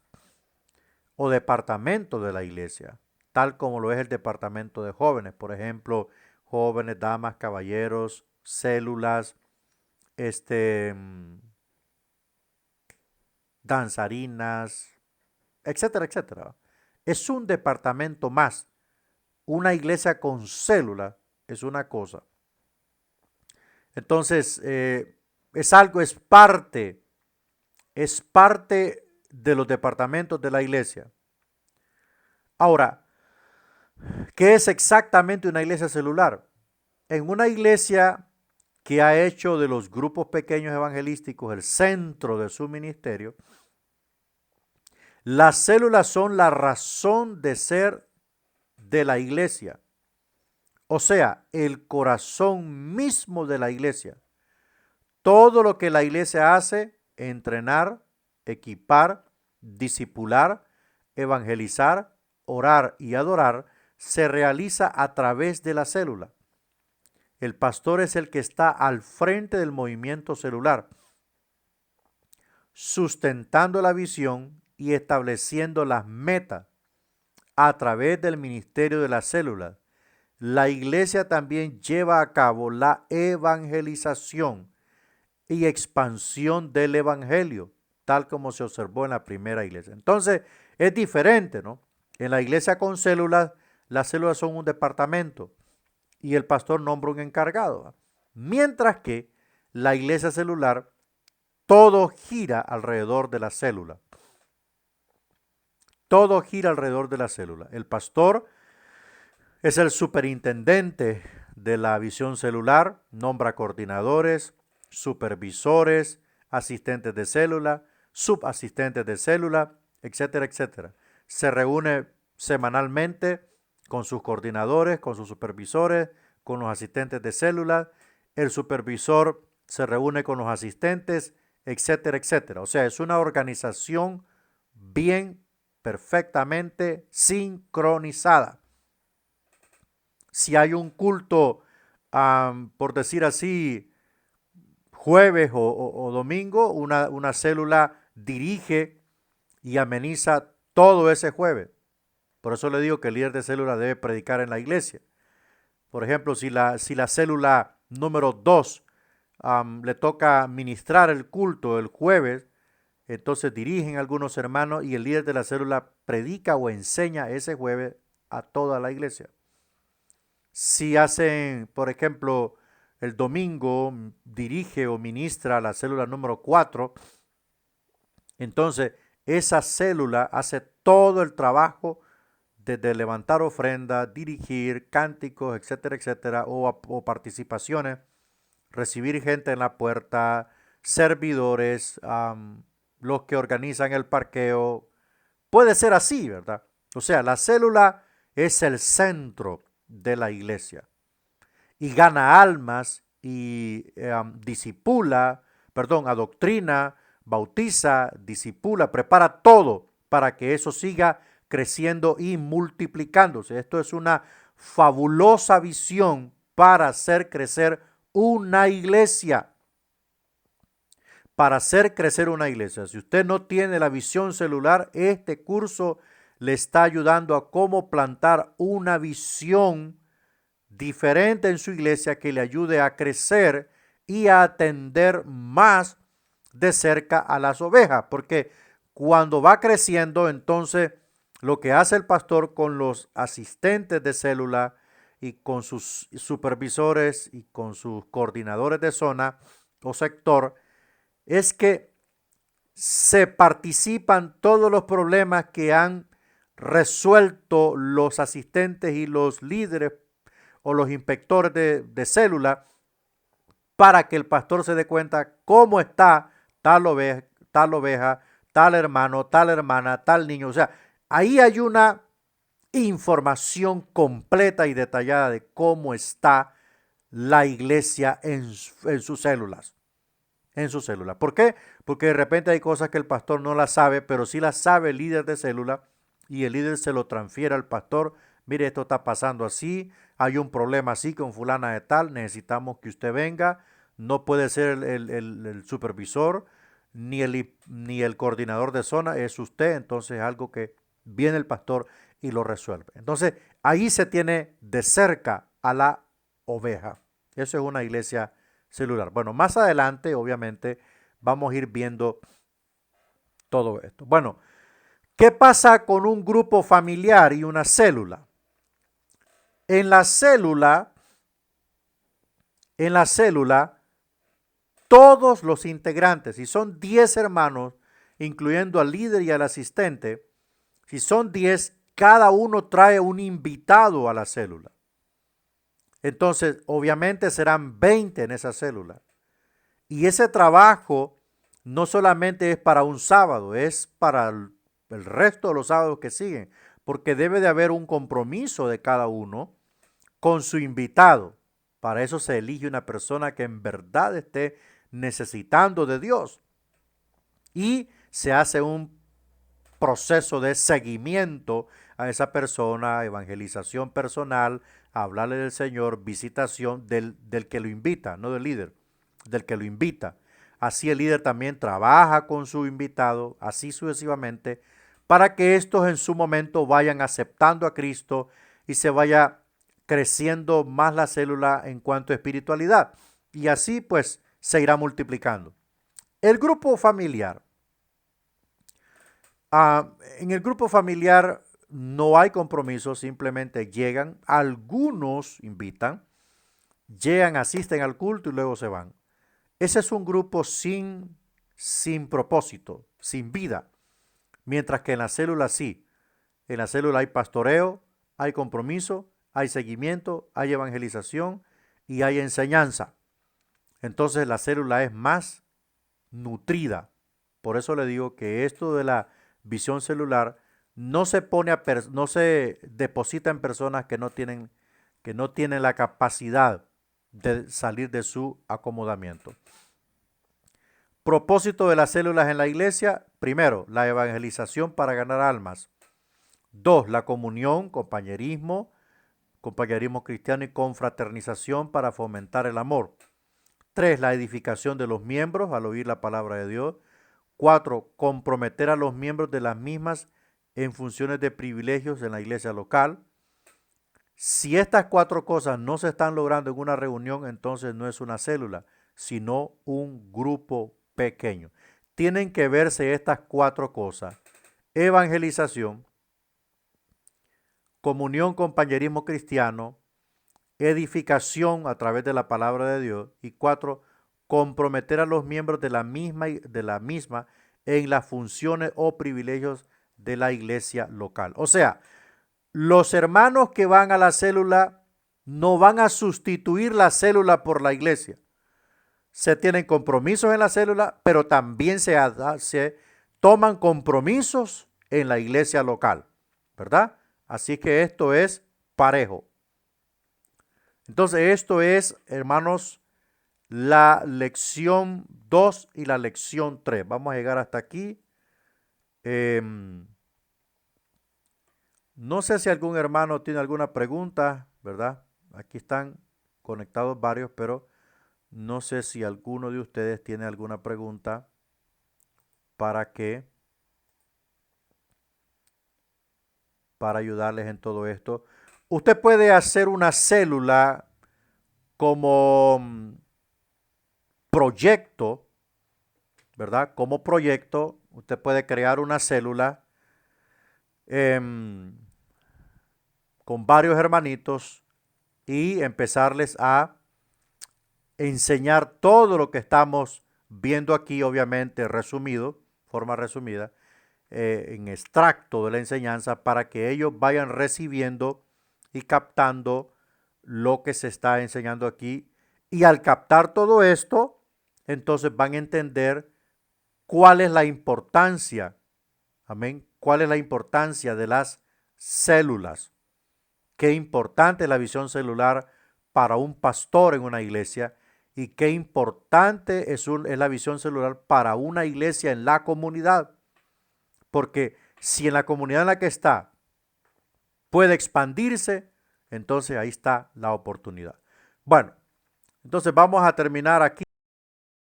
S1: o departamento de la iglesia, tal como lo es el departamento de jóvenes. Por ejemplo, jóvenes, damas, caballeros, células, danzarinas, etcétera, etcétera. Es un departamento más. Una iglesia con célula es una cosa. Entonces, es parte de los departamentos de la iglesia. Ahora, ¿qué es exactamente una iglesia celular? En una iglesia que ha hecho de los grupos pequeños evangelísticos el centro de su ministerio, las células son la razón de ser de la iglesia, o sea, el corazón mismo de la iglesia. Todo lo que la iglesia hace, entrenar, equipar, discipular, evangelizar, orar y adorar, se realiza a través de la célula. El pastor es el que está al frente del movimiento celular, sustentando la visión y estableciendo las metas a través del ministerio de las células. La iglesia también lleva a cabo la evangelización y expansión del evangelio, tal como se observó en la primera iglesia. Entonces, es diferente, ¿no? En la iglesia con células, las células son un departamento y el pastor nombra un encargado, ¿no? Mientras que la iglesia celular, todo gira alrededor de la célula. Todo gira alrededor de la célula. El pastor es el superintendente de la visión celular, nombra coordinadores, supervisores, asistentes de célula, subasistentes de célula, etcétera, etcétera. Se reúne semanalmente con sus coordinadores, con sus supervisores, con los asistentes de célula. El supervisor se reúne con los asistentes, etcétera, etcétera. O sea, es una organización bien, perfectamente sincronizada. Si hay un culto, por decir así, jueves o domingo, una célula dirige y ameniza todo ese jueves. Por eso le digo que el líder de célula debe predicar en la iglesia. Por ejemplo, si la célula número 2 le toca ministrar el culto el jueves, entonces dirigen algunos hermanos y el líder de la célula predica o enseña ese jueves a toda la iglesia. Si hacen, por ejemplo, el domingo dirige o ministra la célula número 4, entonces esa célula hace todo el trabajo desde levantar ofrendas, dirigir cánticos, etcétera, etcétera, o participaciones, recibir gente en la puerta, servidores, los que organizan el parqueo. Puede ser así, ¿verdad? O sea, la célula es el centro de la iglesia y gana almas y adoctrina, bautiza, disipula, prepara todo para que eso siga creciendo y multiplicándose. Esto es una fabulosa visión para hacer crecer una iglesia. Para hacer crecer una iglesia. Si usted no tiene la visión celular, este curso le está ayudando a cómo plantar una visión diferente en su iglesia que le ayude a crecer y a atender más de cerca a las ovejas, porque cuando va creciendo, entonces lo que hace el pastor con los asistentes de célula y con sus supervisores y con sus coordinadores de zona o sector es que se participan todos los problemas que han resuelto los asistentes y los líderes o los inspectores de célula para que el pastor se dé cuenta cómo está tal oveja, tal hermano, tal hermana, tal niño. O sea, ahí hay una información completa y detallada de cómo está la iglesia en sus células. En su célula. ¿Por qué? Porque de repente hay cosas que el pastor no las sabe, pero sí las sabe el líder de célula y el líder se lo transfiere al pastor. Mire, esto está pasando así, hay un problema así con fulana de tal, necesitamos que usted venga. No puede ser el supervisor ni el coordinador de zona, es usted. Entonces es algo que viene el pastor y lo resuelve. Entonces ahí se tiene de cerca a la oveja. Eso es una iglesia celular. Bueno, más adelante, obviamente, vamos a ir viendo todo esto. Bueno, ¿qué pasa con un grupo familiar y una célula? En la célula, todos los integrantes, si son 10 hermanos, incluyendo al líder y al asistente, si son 10, cada uno trae un invitado a la célula. Entonces, obviamente serán 20 en esa célula. Y ese trabajo no solamente es para un sábado, es para el resto de los sábados que siguen, porque debe de haber un compromiso de cada uno con su invitado. Para eso se elige una persona que en verdad esté necesitando de Dios. Y se hace un proceso de seguimiento a esa persona, evangelización personal, hablarle del Señor, visitación del que lo invita, no del líder, del que lo invita. Así el líder también trabaja con su invitado, así sucesivamente, para que estos en su momento vayan aceptando a Cristo y se vaya creciendo más la célula en cuanto a espiritualidad. Y así pues se irá multiplicando. El grupo familiar. En el grupo familiar no hay compromiso, simplemente llegan, algunos invitan, llegan, asisten al culto y luego se van. Ese es un grupo sin propósito, sin vida, mientras que en la célula sí. En la célula hay pastoreo, hay compromiso, hay seguimiento, hay evangelización y hay enseñanza. Entonces la célula es más nutrida. Por eso le digo que esto de la visión celular no se deposita en personas que no tienen la capacidad de salir de su acomodamiento. Propósito de las células en la iglesia, Primero, la evangelización para ganar almas. 2, la comunión, compañerismo cristiano y confraternización para fomentar el amor. 3, la edificación de los miembros al oír la palabra de Dios. 4, comprometer a los miembros de las mismas en funciones de privilegios en la iglesia local. Si estas 4 cosas no se están logrando en una reunión, entonces no es una célula, sino un grupo pequeño. Tienen que verse estas 4 cosas: evangelización, comunión, compañerismo cristiano, edificación a través de la palabra de Dios, y 4, comprometer a los miembros de la misma en las funciones o privilegios de la iglesia local. O sea, los hermanos que van a la célula no van a sustituir la célula por la iglesia. Se tienen compromisos en la célula, pero también se toman compromisos en la iglesia local, ¿verdad? Así que esto es parejo. Entonces esto es, hermanos, la lección 2 y la lección 3. Vamos a llegar hasta aquí. No sé si algún hermano tiene alguna pregunta, ¿verdad? Aquí están conectados varios, pero no sé si alguno de ustedes tiene alguna pregunta para ayudarles en todo esto. Usted puede hacer una célula como proyecto, ¿verdad? Como proyecto, usted puede crear una célula con varios hermanitos y empezarles a enseñar todo lo que estamos viendo aquí, obviamente resumido, forma resumida, en extracto de la enseñanza, para que ellos vayan recibiendo y captando lo que se está enseñando aquí. Y al captar todo esto, entonces van a entender cuál es la importancia, amén, cuál es la importancia de las células. Qué importante es la visión celular para un pastor en una iglesia, y qué importante es la visión celular para una iglesia en la comunidad. Porque si en la comunidad en la que está puede expandirse, entonces ahí está la oportunidad. Bueno, entonces vamos a terminar aquí.